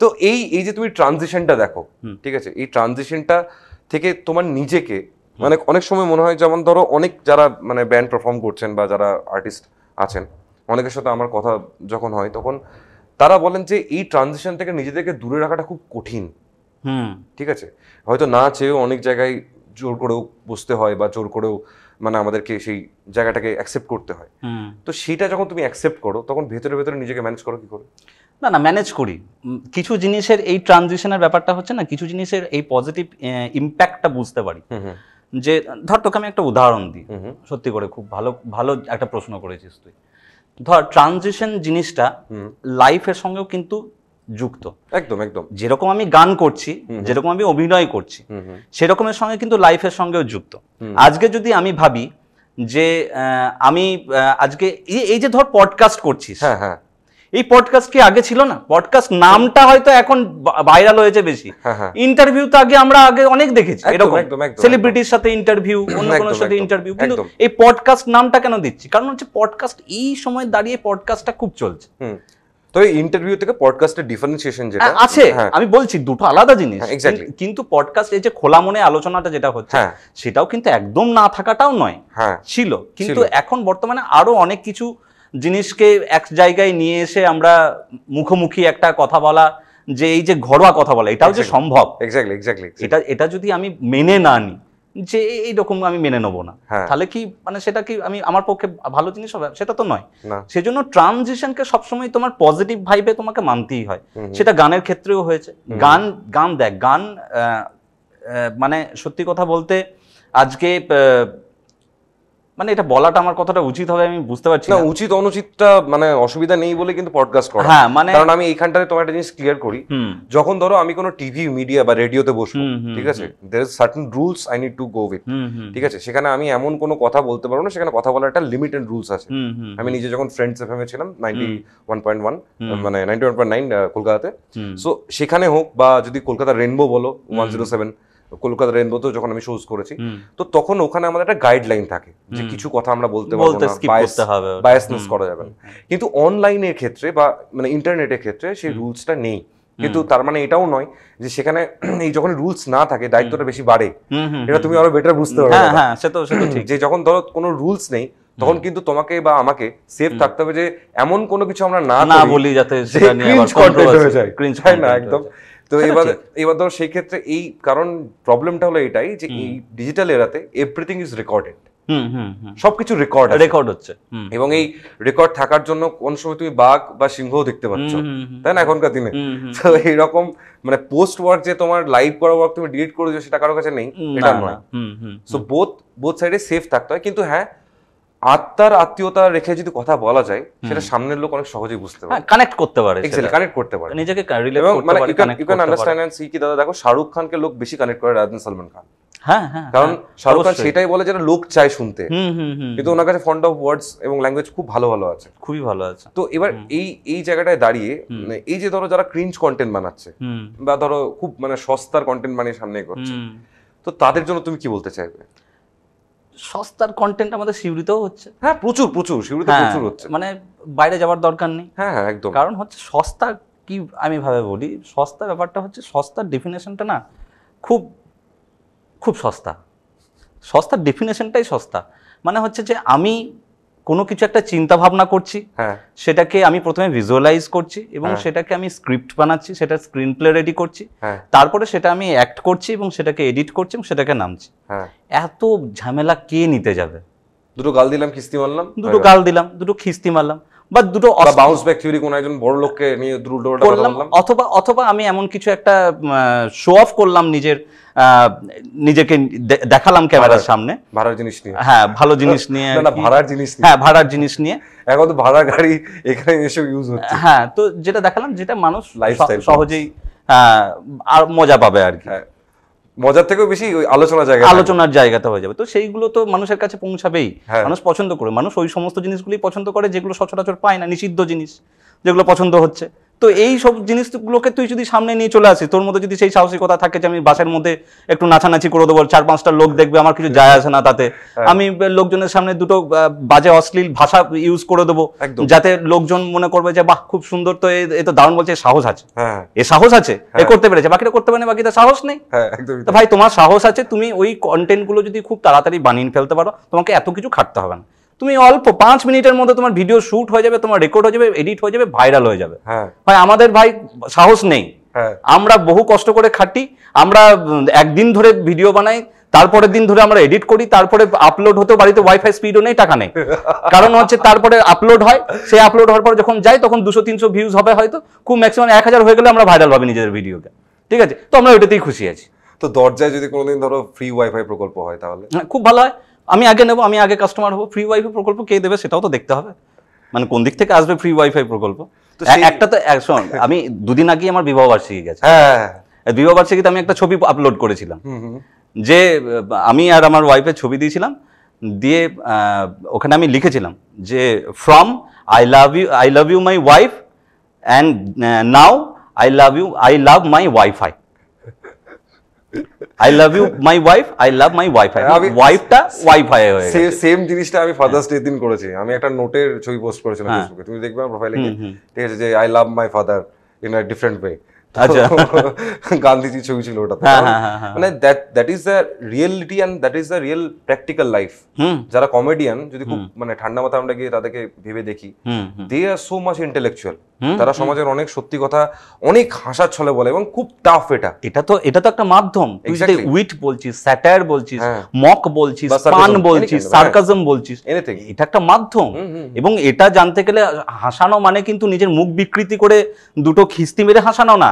তো এই যে তুমি ট্রানজিশনটা দেখো, ঠিক আছে, এই ট্রানজিশনটা থেকে তোমার নিজেকে, মানে অনেক সময় মনে হয়, যেমন ধরো অনেক যারা মানে ব্যান্ড পারফর্ম করছেন বা যারা আর্টিস্ট আছেন, অনেকের সাথে আমার কথা যখন হয়, তখন তারা বলেন যে এই ট্রানজিশন থেকে নিজেদেরকে দূরে রাখাটা খুব কঠিন, ঠিক আছে, হয়তো না চেয়েও অনেক জায়গায় জোর করেও বসতে হয়, বা জোর করেও মানে আমাদেরকে সেই জায়গাটাকে অ্যাকসেপ্ট করতে হয়, তো সেটা যখন তুমি অ্যাকসেপ্ট করো, তখন ভেতরে ভেতরে নিজেকে ম্যানেজ করো কি করে? না ম্যানেজ করি, কিছু জিনিসের এই ট্রানজিশনের ব্যাপারটা হচ্ছে না, কিছু জিনিসের এই পজিটিভ ইম্প্যাক্টটা বুঝতে পারি, যে ধর তোকে আমি একটা উদাহরণ দিই, সত্যি করে খুব ভালো একটা প্রশ্ন করেছিস তুই, ধর ট্রানজিশন জিনিসটা লাইফের সঙ্গেও কিন্তু যুক্ত। একদম একদম। যেরকম আমি গান করছি, যেরকম আমি অভিনয় করছি, সেরকমের সঙ্গে কিন্তু লাইফের সঙ্গেও যুক্ত। আজকে যদি আমি ভাবি যে আমি আজকে এই যে ধর পডকাস্ট করছিস, হ্যাঁ হ্যাঁ, এই পডকাস্ট কি আগে ছিল না? পডকাস্ট নামটা হয়তো এখন ভাইরাল হয়েছে বেশি। ইন্টারভিউ তো আমরা আগে অনেক দেখেছি, এরকম সেলিব্রিটির সাথে ইন্টারভিউ, অন্য কোনো সাথে ইন্টারভিউ, কিন্তু এই পডকাস্ট নামটা কেন দিচ্ছি? কারণ হচ্ছে পডকাস্ট এই সময় দাঁড়িয়ে পডকাস্টটা খুব চলছে। তো এই ইন্টারভিউ থেকে পডকাস্টের ডিফারেন্সিয়েশন যেটা আছে, আমি বলছি দুটো আলাদা জিনিস। কিন্তু পডকাস্ট এই যে খোলা মনে আলোচনাটা যেটা হচ্ছে, সেটাও কিন্তু একদম না থাকাটাও নয়, ছিল। কিন্তু এখন বর্তমানে আরো অনেক কিছু জিনিসকে এক জায়গায় নিয়ে এসে আমরা মুখোমুখি একটা কথা বলা, যে এই যে ঘরোয়া কথা বলা, এটাও যে সম্ভব। এটা যদি আমি মেনে না নিই, যে এইরকম আমি মেনে নেবো না, তাহলে কি মানে সেটা কি আমি আমার পক্ষে ভালো জিনিস হবে? সেটা তো নয়। সেজন্য ট্রানজিশনকে সবসময় তোমার পজিটিভ ভাইবে তোমাকে মানতেই হয়। সেটা গানের ক্ষেত্রেও হয়েছে। গান দেখ, গান মানে সত্যি কথা বলতে আজকে মানে এটা বলাটা আমার কথাটা উচিত হবে আমি বুঝতে পারছি না। উচিত অনুচিতটা মানে অসুবিধা নেই বলে কিন্তু পডকাস্ট করা। মানে কারণ আমি এইখানটাতে তোমার একটা জিনিস ক্লিয়ার করি, যখন ধরো আমি কোনো টিভি মিডিয়া বা রেডিওতে বসবো, ঠিক আছে, there is certain rules I need to go with, ঠিক আছে। সেখানে আমি এমন কোনো কথা বলতে পারবো না, সেখানে কথা বলার একটা লিমিটেড রুলস আছে। আমি নিজে যখন ফ্রেন্ডস এফএমে ছিলাম 91.1 মানে 91.9 কলকাতাতে, সো সেখানে হোক বা যদি কলকাতা রেনবো বলো 107, কলকাতা রেনবোতে যখন আমি শোজ করেছি, তো তখন ওখানে আমাদের একটা গাইডলাইন থাকে যে কিছু কথা আমরা বলতে পারবো না, বায়াসনেস করা যাবে না। কিন্তু অনলাইনের ক্ষেত্রে বা মানে ইন্টারনেটের ক্ষেত্রে সেই রুলসটা নেই। কিন্তু তার মানে এটাও নয় যে সেখানে এই যখন রুলস না থাকে দায়িত্বটা বেশি বাড়ে। এটা তুমি আরো বেটার বুঝতে পারবে। যে যখন ধরো কোনো রুলস নেই, তখন কিন্তু তোমাকে বা আমাকে সেফ থাকতে হবে যে এমন কোনো কিছু আমরা না বলি যাতে ক্রিঞ্জ হয় না একদম। তো এবার ধরো সেই ক্ষেত্রে এই কারণ প্রবলেমটা হলো এটাই যে এই ডিজিটাল এরাতে এভরিথিং ইজ রেকর্ডেড, সবকিছু রেকর্ড হচ্ছে, এবং এই রেকর্ড থাকার জন্য কোন সময় তুমি বাঘ বা সিংহ দেখতে পাচ্ছ, তাই না এখনকার দিনে। তো এইরকম মানে পোস্ট ওয়ার্ক যে তোমার লাইভ করা ওয়ার্ক তুমি ডিলিট করে দিও, সেটা কারোর কাছে নেই, এটা নয়। সো বোথ সাইডে সেফ থাকতে হয়। কিন্তু হ্যাঁ, আত্মার আত্মীয়তা রেখে যদি কথা বলা যায়, সেটা সামনের লোক অনেক সহজেই বুঝতে পারে, কানেক্ট করতে পারে, কানেক্ট করতে পারে, নিজেকে রিলেট করতে পারে। You can understand and see কি দাদা দেখো, শাহরুখ খানকে লোক বেশি কানেক্ট করে রাজন সালমান খান। কারণ শাহরুখ খান সেটাই বলে যেটা লোক চায় শুনতে, কিন্তু ওনার কাছে ফন্ট অফ ওয়ার্ডস এবং ল্যাঙ্গুয়েজ খুব ভালো আছে, খুবই ভালো আছে। তো এবার এই জায়গাটায় দাঁড়িয়ে এই যে ধরো যারা ক্রিঞ্জ কন্টেন্ট বানাচ্ছে বা ধরো খুব মানে সস্তার কন্টেন্ট বানিয়ে সামনে করছে, তো তাদের জন্য তুমি কি বলতে চাইবে? সস্তার কন্টেন্ট আমাদের শিউরিতেও হচ্ছে। হ্যাঁ, প্রচুর শিউরিতে প্রচুর হচ্ছে, মানে বাইরে যাওয়ার দরকার নেই। হ্যাঁ একদম। কারণ হচ্ছে সস্তা কি আমি ভাবে বলি, সস্তা ব্যাপারটা হচ্ছে, সস্তার ডেফিনেশনটা না খুব খুব সস্তার ডেফিনেশনটাই সস্তা। মানে হচ্ছে যে আমি কোনো কিছু একটা চিন্তা ভাবনা করছি, সেটাকে আমি প্রথমে ভিজুয়ালাইজ করছি এবং সেটাকে আমি স্ক্রিপ্ট বানাচ্ছি, সেটা স্ক্রিন প্লে রেডি করছি, তারপরে সেটা আমি অ্যাক্ট করছি এবং সেটাকে এডিট করছি এবং সেটাকে নামছি। এত ঝামেলা কে নিতে যাবে? দুটো গাল দিলাম, খিস্তি মারলাম, দুটো খিস্তি মারলাম, বা দুটো বাউন্স ব্যাক থিওরি কোন একজন বড় লোককে নিয়ে দ্রুত করলাম, অথবা আমি এমন কিছু একটা শো অফ করলাম, নিজেকে দেখালাম ক্যামেরার সামনে ভাড়ার জিনিস নিয়ে। হ্যাঁ, ভালো জিনিস নিয়ে, ভাড়ার জিনিস নিয়ে। এখন তো ভাড়া গাড়ি এখানে এসে ইউজ হচ্ছে। হ্যাঁ, তো যেটা দেখালাম, যেটা মানুষ সহজেই আর মজা পাবে আর কি। মজার থেকেও বেশি আলোচনার জায়গাটা হয়ে যাবে। তো সেইগুলো তো মানুষের কাছে পৌঁছাবেই, মানুষ পছন্দ করে, মানুষ ওই সমস্ত জিনিসগুলি পছন্দ করে যেগুলো সচরাচর পায় না, নিষিদ্ধ জিনিস যেগুলো পছন্দ হচ্ছে। তো এই সব জিনিসগুলোকে তুই যদি সামনে নিয়ে চলে আসিস, তোর মধ্যে যদি সেই সাহসিকতা থাকে যে আমি বাসের মধ্যে একটু নাচানাচি করে দেবো, 4-5টা লোক দেখবে, আমার কিছু যায় আসে না তাতে, আমি লোকজনের সামনে দুটো বাজে অশ্লীল ভাষা ইউজ করে দেবো, যাতে লোকজন মনে করবে যে বাহ খুব সুন্দর, তো এ তো দারুণ বলছে, সাহস আছে, এ সাহস আছে, এ করতে পেরেছে, বাকিটা করতে পারে, বাকিটা সাহস নেই। তো ভাই, তোমার সাহস আছে, তুমি ওই কন্টেন্ট গুলো যদি খুব তাড়াতাড়ি বানিয়ে ফেলতে পারো, তোমাকে এত কিছু খাটতে হবে না। তুমি অল্প 5 মিনিটের মধ্যে তোমার ভিডিও শুট হয়ে যাবে, তোমার রেকর্ড হয়ে যাবে, এডিট হয়ে যাবে, ভাইরাল হয়ে যাবে। ভাই, আমাদের সাহস নেই। আমরা বহু কষ্ট করে খাটি, আমরা একদিন ধরে ভিডিও বানাই, তারপরের দিন ধরে আমরা এডিট করি, তারপরে আপলোড হতে, বাড়িতে ওয়াইফাই স্পিডও নেই, টাকা নেই। কারণ হচ্ছে তারপরে আপলোড হয়, সেই আপলোড হওয়ার পর যখন যাই তখন 200-300 ভিউজ হবে, হয়তো খুব ম্যাক্সিমাম 1000 হয়ে গেলে আমরা ভাইরাল হবে নিজেদের ভিডিওকে, ঠিক আছে? তো আমরা ওইটাতেই খুশি আছি। তো দরজায় যদি কোনোদিন ধরো ফ্রি ওয়াইফাই প্রকল্প হয়, তাহলে খুব ভালো হয়। আমি আগে নেবো, আমি আগে কাস্টমার হবো। ফ্রি ওয়াইফাই প্রকল্প কে দেবে সেটাও তো দেখতে হবে, মানে কোন দিক থেকে আসবে ফ্রি ওয়াইফাই প্রকল্প। তো একটা তো শোন, আমি দুদিন আগে আমার বিবাহ বার্ষিকী গেছে, হ্যাঁ বিবাহ বার্ষিকীতে আমি একটা ছবি আপলোড করেছিলাম, যে আমি আর আমার ওয়াইফের ছবি দিয়েছিলাম, দিয়ে ওখানে আমি লিখেছিলাম যে from I love you my wife and now I love my wifi. I love you my wife, I love my wifi, ওয়াইফটা ওয়াইফাই হয়ে গেছে। সেম জিনিসটা আমি ফাদার্স ডে দিন করেছি, আমি একটা নোটের ছবি পোস্ট করেছিলাম ফেসবুকে, তুমি দেখবে আমার প্রোফাইলে, ঠিক আছে, যে I love my father in a different way. আচ্ছা, গান্ধীজির ছবি ছিল ওটা, মানে that is the reality and that is the real practical life. যারা কমেডিয়ান, যদি খুব মানে ঠান্ডা মাথা আমরা গিয়ে তাদেরকে ভেবে দেখি, দে আর সো মাচ ইন্টেলেকচুয়াল, তারা সমাজের অনেক সত্যি কথা অনেক হাসার ছলে বলে এবং খুব টাফ। এটা তো একটা মাধ্যম, তুই যদি উইট বলছিস, স্যাটায়ার বলছিস, মক বলছিস, পান বলছিস, সার্কাজম বলছিস, এটা একটা মাধ্যম। এবং এটা জানতে গেলে হাসানো মানে কিন্তু নিজের মুখ বিকৃতি করে দুটো খিস্তি মেরে হাসানো না।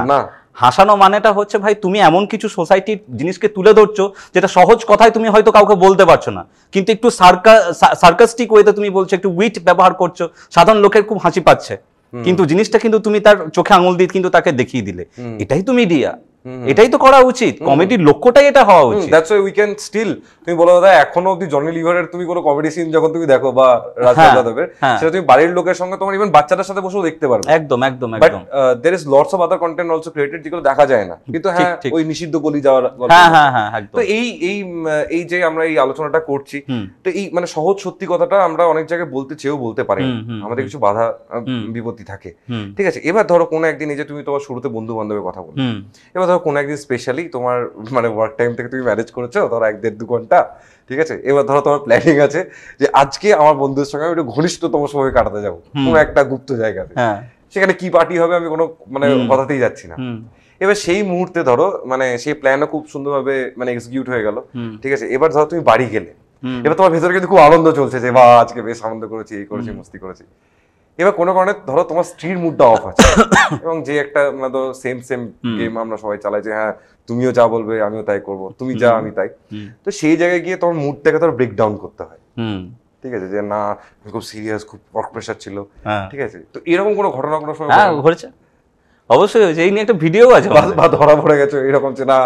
হাসানো মানেটা হচ্ছে ভাই তুমি এমন কিছু সোসাইটির জিনিসকে তুলে ধরছো যেটা সহজ কথায় তুমি হয়তো কাউকে বলতে পারছো না, কিন্তু একটু সার্কাস্টিক ওয়েতে তুমি বলছো, একটু উইট ব্যবহার করছো, সাধারণ লোকের খুব হাসি পাচ্ছে, কিন্তু জিনিসটা কিন্তু তুমি তার চোখে আঙুল দিয়ে কিন্তু তাকে দেখিয়ে দিলে, এটাই তো মিডিয়া, এটাই তো করা উচিত, কমেডির লক্ষ্যটাই এটা হওয়া উচিত। That's why we can still, তুমি বলো দাদা এখনো অবধি জনি লিভারের তুমি কোনো কমেডি সিন যখন তুমি দেখো বা রাজেশ যাদবের, সেটা তুমি বাড়ির লোকের সঙ্গে, তোমার ইভেন বাচ্চাদের সাথে বসেও দেখতে পারবে। একদম একদম but there is lots of other content also created যেগুলো দেখা যায় না, কিন্তু হ্যাঁ ওই নিষিদ্ধ গলি যাওয়ার গল্প। তো এই যে আমরা এই আলোচনাটা করছি, তো এই মানে সহজ সত্যি কথাটা আমরা অনেক জায়গায় বলতে চেয়েও বলতে পারি, আমাদের কিছু বাধা বিপত্তি থাকে, ঠিক আছে। এবার ধরো কোনো একদিন, এই যে তুমি তোমার শুরুতে বন্ধু বান্ধবের কথা বললে, এবার ধরো কোনো একদিন স্পেশালি তোমার মানে ওয়ার্ক টাইম থেকে তুমি ম্যানেজ করেছো ধরো 1-1.5-2 ঘন্টা, ঠিক আছে, এবার ধরো তোমার প্ল্যানিং আছে যে আজকে আমার বন্ধুদের সঙ্গে আমি একটু ঘনিষ্ঠতম সময় কাটাতে যাবো কোনো একটা গুপ্ত জায়গাতে, সেখানে কি পার্টি হবে আমি কোনো মানে কথাতেই যাচ্ছি না। এবার সেই মুহূর্তে ধরো মানে সেই প্ল্যানও খুব সুন্দরভাবে মানে এক্সিকিউট হয়ে গেল, ঠিক আছে। এবার ধরো তুমি বাড়ি গেলে, এবার তোমার ভেতরে কিন্তু খুব আনন্দ চলছে যে বা আজকে বেশ আনন্দ করেছি, এই করেছি, মস্তি করেছি। এবার কোনো কারণে ধরো তোমার স্ত্রীর মুডটা অফ আছে, এবং যে একটা মানে তো সেম গেম আমরা সবাই চালাই যে হ্যাঁ তুমিও যা বলবে আমিও তাই করবো, তুমি যা আমি তাই, তো সেই জায়গায় গিয়ে তোমার মুডটাকে তোর ব্রেক ডাউন করতে হয়, ঠিক আছে, যে না খুব সিরিয়াস, খুব ওয়ার্ক প্রেশার ছিল, ঠিক আছে। তো এরকম কোনো ঘটনা কোনো সময় ঘটেছে? অবশ্যই হয়েছে, এই নিয়ে একটা ভিডিও আছে, বা ধরা পড়ে গেছে এরকম যে না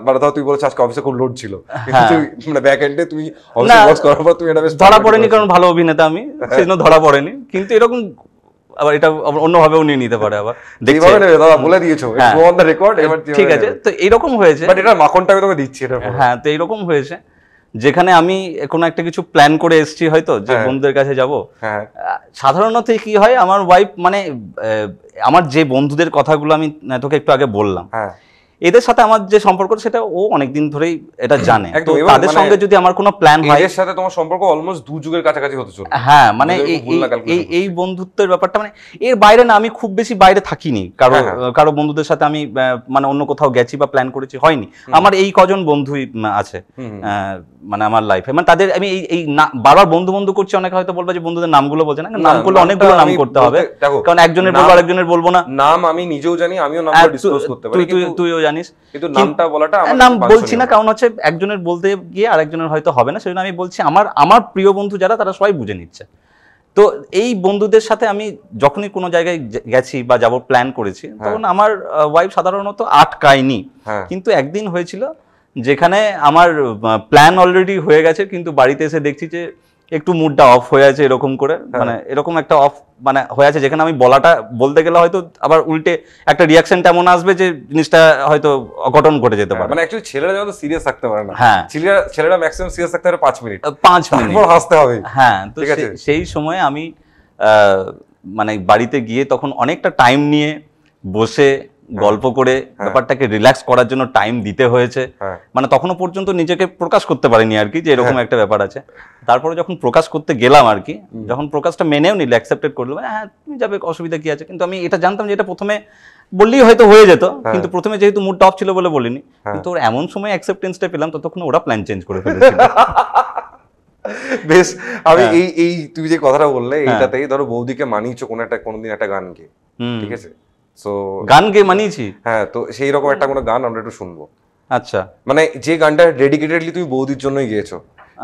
মানে ধর তুই বলছিস আজকে অফিসে খুব লোড ছিল, কিন্তু মানে ব্যাক এন্ডে তুমি অফিসে ওয়ার্ক করার পর তুমি এটা বেশ ধরা পড়েনি, কারণ ভালো অভিনেতা আমি, সেজন্য ধরা পড়েনি, কিন্তু এরকম আবার এটা অন্যভাবেও নিয়ে নিতে পারে, আবার দেখভাবে নেবে দাদা, বলে দিয়েছো অন দ্য রেকর্ড, এবার ঠিক আছে। তো এইরকম হয়েছে, বাট এটা মাখনটা আমি তোকে দিচ্ছি এটা, হ্যাঁ, তো এইরকম হয়েছে যেখানে আমি কোনো একটা কিছু প্ল্যান করে এসেছি হয়তো যে বন্ধুদের কাছে যাব, সাধারণত কি হয় আমার ওয়াইফ মানে আমার যে বন্ধুদের কথাগুলো আমি তোকে একটু আগে বললাম, এদের সাথে আমার যে সম্পর্ক সেটা ও অনেকদিন ধরেই এটা জানে, তাদের সঙ্গে যদি আমার কোনো প্ল্যান হয়, এর সাথে তোমার সম্পর্ক অলমোস্ট 2 যুগের কাছাকাছি হতে চলে। হ্যাঁ, মানে এই বন্ধুত্বের ব্যাপারটা মানে এর বাইরে না, আমি খুব বেশি বাইরে থাকিনি, কারো বন্ধুদের সাথে আমি মানে অন্য কোথাও গেছি বা প্ল্যান করেছি হয়নি। আমার এই কজন বন্ধুই আছে মানে আমার লাইফে, মানে তাদের আমি এই বারবার বন্ধু করছি, অনেকে হয়তো বলবে যে বন্ধুদের নামগুলো বলছে না, নাম করলে অনেকগুলো নাম করতে হবে, কারণ একজনের বলবো আরেকজনের বলবো না। নাম আমি নিজেও জানি, আমিও নামটা ডিসক্লোজ করতে পারি, তুইও জানিস, কিন্তু নামটা বলাটা নাম বলছি না, কারণ হচ্ছে একজনের বলতে গিয়ে আরেকজনের হয়তো হবে না, সেজন্য আমি বলছি আমার প্রিয় বন্ধু যারা, তারা সবাই বুঝে নিচ্ছে। তো এই বন্ধুদের সাথে আমি যখনই কোনো জায়গায় গেছি বা যাব প্ল্যান করেছি, তখন আমার ওয়াইফ সাধারণত আটকায়নি, কিন্তু একদিন হয়েছিল যেখানে আমার প্ল্যান অলরেডি হয়ে গেছে, কিন্তু বাড়িতে এসে দেখছি যে একটু মুডটা অফ হয়ে আছে, এরকম করে মানে এরকম একটা অফ মানে হয়ে আছে, যেখানে আমি বলতে গেলে হয়তো আবার উল্টে একটা রিয়াকশন তেমন আসবে যে জিনিসটা হয়তো অঘটন ঘটে যেতে পারে। মানে অ্যাকচুয়ালি ছেলেরা যত সিরিয়াস থাকতে পারে না, হ্যাঁ, ছেলেরা ম্যাক্সিমাম সিরিয়াস থাকতে পারে 5 মিনিট তারপর হাসতে হবে। হ্যাঁ, তো সেই সময় আমি মানে বাড়িতে গিয়ে তখন অনেকটা টাইম নিয়ে বসে গল্প করে ব্যাপারটাকে রিল্যাক্স করার জন্য টাইম দিতে হয়েছে, মানে তখনও পর্যন্ত নিজেকে প্রকাশ করতে পারিনি আর কি, যে এরকম একটা ব্যাপার আছে। তারপরে যখন প্রকাশ করতে গেলাম আর কি, যখন প্রকাশটা মেনেও নিল, অ্যাকসেপ্টেড করলো, হ্যাঁ তুমি যাবে, অসুবিধা কি আছে, কিন্তু আমি এটা জানতাম যে এটা প্রথমে বললেই হয়তো হয়ে যেত, কিন্তু প্রথমে যেহেতু মুডটা অফ ছিল বলে বলিনি, কিন্তু ওর এমন সময় অ্যাকসেপ্টেন্সটা পেলাম ততক্ষণ ওরা প্ল্যান চেঞ্জ করে ফেলেছিল। বেশ, আমি এই তুমি যে কথাটা বললে এইটাতেই ধরো বৌদিকে মানিয়েছো কোনদিন একটা গান গিয়ে, ঠিক আছে, সো গান গেয়ে মানিয়েছি, হ্যাঁ, তো সেই রকম একটা কোনো গান আমরা একটু শুনবো। আচ্ছা, মানে যে গানটা ডেডিকেটেডলি তুমি বৌদির জন্যই গেয়েছো,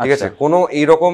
ঠিক আছে, কোনো এইরকম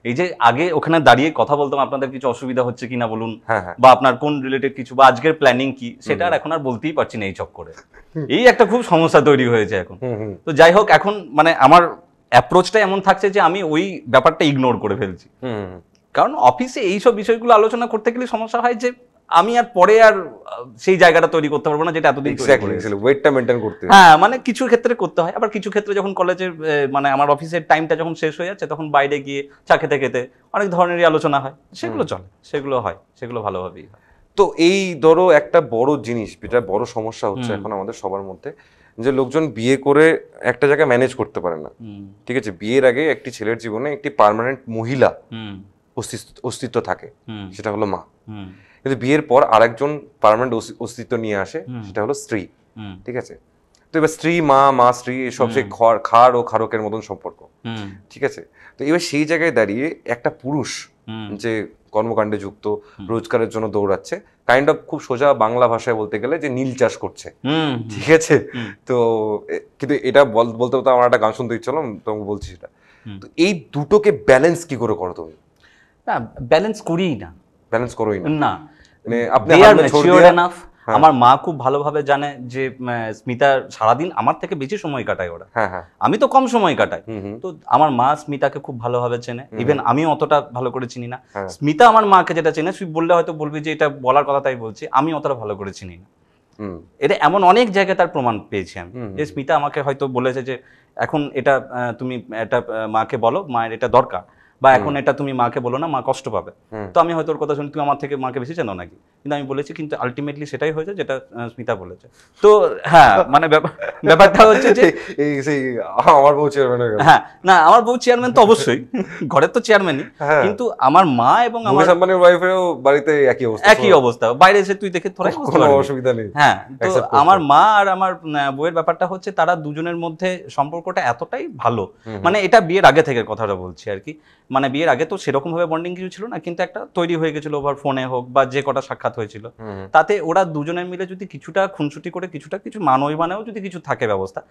এই যে আগে ওখানে দাঁড়িয়ে কথা বলতাম আপনাদের কিছু অসুবিধা হচ্ছে কিনা বলুন, হ্যাঁ, হ্যাঁ। বা আপনার কোন রিলেটেড কিছু, বা আজকের প্ল্যানিং কি, সেটা আর এখন আর বলতেই পারছি না এই চক্করে। এই একটা খুব সমস্যা তৈরি হয়েছে এখন। তো যাই হোক, এখন মানে আমার অ্যাপ্রোচটা এমন থাকছে যে আমি ওই ব্যাপারটা ইগনোর করে ফেলছি। কারণ অফিসে এইসব বিষয়গুলো আলোচনা করতে গেলে সমস্যা হয় যে আমি আর পরে আর সেই জায়গাটা তৈরি করতে পারবো না যেটা এতদিন ওয়েটটা মেইনটেইন করতে হয়। হ্যাঁ, মানে কিছু ক্ষেত্রে করতে হয়, আবার কিছু ক্ষেত্রে যখন কলেজের মানে আমার অফিসের টাইমটা যখন শেষ হয়ে যাচ্ছে তখন বাইরে গিয়ে চা খেতে খেতে অনেক ধরনেরই আলোচনা হয়, সেগুলো চলে, সেগুলো হয়, সেগুলো ভালোভাবেই হয়। তো এই ধরো একটা বড় জিনিস, যেটা বড় সমস্যা হচ্ছে এখন আমাদের সবার মধ্যে, যে লোকজন বিয়ে করে একটা জায়গায় ম্যানেজ করতে পারে না। ঠিক আছে, বিয়ের আগে একটি ছেলের জীবনে একটি পার্মানেন্ট মহিলা অস্তিত্ব থাকে, সেটা হলো মা। কিন্তু বিয়ের পর আরেকজন পার্মানেন্ট অস্তিত্ব নিয়ে আসে, সেটা হলো স্ত্রী। ঠিক আছে, তো এবার স্ত্রী মা, মা স্ত্রী, সব সেই খাড় ও খারকের মতন সম্পর্ক। ঠিক আছে, তো এবার সেই জায়গায় দাঁড়িয়ে একটা পুরুষ যে কর্মকাণ্ডে যুক্ত, রোজগারের জন্য দৌড়াচ্ছে, কাইন্ড অফ খুব সোজা বাংলা ভাষায় বলতে গেলে যে নীল চাষ করছে। ঠিক আছে, তো কিন্তু এটা বলতে বলতে আমার একটা গান শুনতে ইচ্ছালাম, তোমাকে বলছি সেটা। তো এই দুটোকে ব্যালেন্স কি করে করো তুমি? না, ব্যালেন্স করিই না। ব্যালেন্স করোই না? না, মানে আপনি আমার মা খুব ভালোভাবে জানে যে স্মিতা সারাদিন আমার থেকে বেশি সময় কাটায় ওরা, আমি তো কম সময় কাটাই। তো আমার মা স্মিতাকে খুব ভালোভাবে চেনে, ইভেন আমিও অতটা ভালো করে চিনি না। স্মিতা আমার মাকে যেটা চেনে, তুই বললে হয়তো বলবি যে এটা বলার কথা তাই বলছি, আমি অতটা ভালো করে চিনি না। এটা এমন অনেক জায়গায় তার প্রমাণ পেয়েছি আমি, যে স্মিতা আমাকে হয়তো বলেছে যে এখন এটা তুমি এটা মাকে বলো, মায়ের এটা দরকার, বা এখন এটা তুমি মাকে বলো না, মা কষ্ট পাবে। তো আমি হয়তো ওর কথা শুনি, তুমি আমার থেকে মাকে বেশি জানো নাকি, কিন্তু আমি বলেছি, কিন্তু আলটিমেটলি সেটাই হয়েছে যেটা স্মিতা বলেছে। তো হ্যাঁ, মানে ব্যাপারটা হচ্ছে যে আমার বউ চেয়ারম্যান হয়ে গেল। হ্যাঁ, না, আমার বউ চেয়ারম্যান তো অবশ্যই, ঘরের তো চেয়ারম্যানই, কিন্তু আমার মা এবং আমার আম্বানির ওয়াইফেরও বাড়িতে একই অবস্থা, বাইরে এসে তুই দেখে তোরা কোনো অসুবিধা নেই। হ্যাঁ, তো আমার মা আর আমার বউয়ের ব্যাপারটা হচ্ছে তারা দুজনের মধ্যে সম্পর্কটা এতটাই ভালো, মানে এটা বিয়ের আগে থেকে কথাটা বলছি আর কি, মানে বিয়ের আগে তো সেরকম ভাবে বন্ডিং কিছু ছিল না, কিন্তু একটা তৈরি হয়ে গেছিল ওভার ফোনে হোক বা যে কটা সাক্ষাৎ হয়েছিল, তাতে ওরা দুজনের মিলে যদি কিছুটা খুনসুটি করে কিছু মান অভিমানেও যদি কিছু থাকে ব্যবস্থা,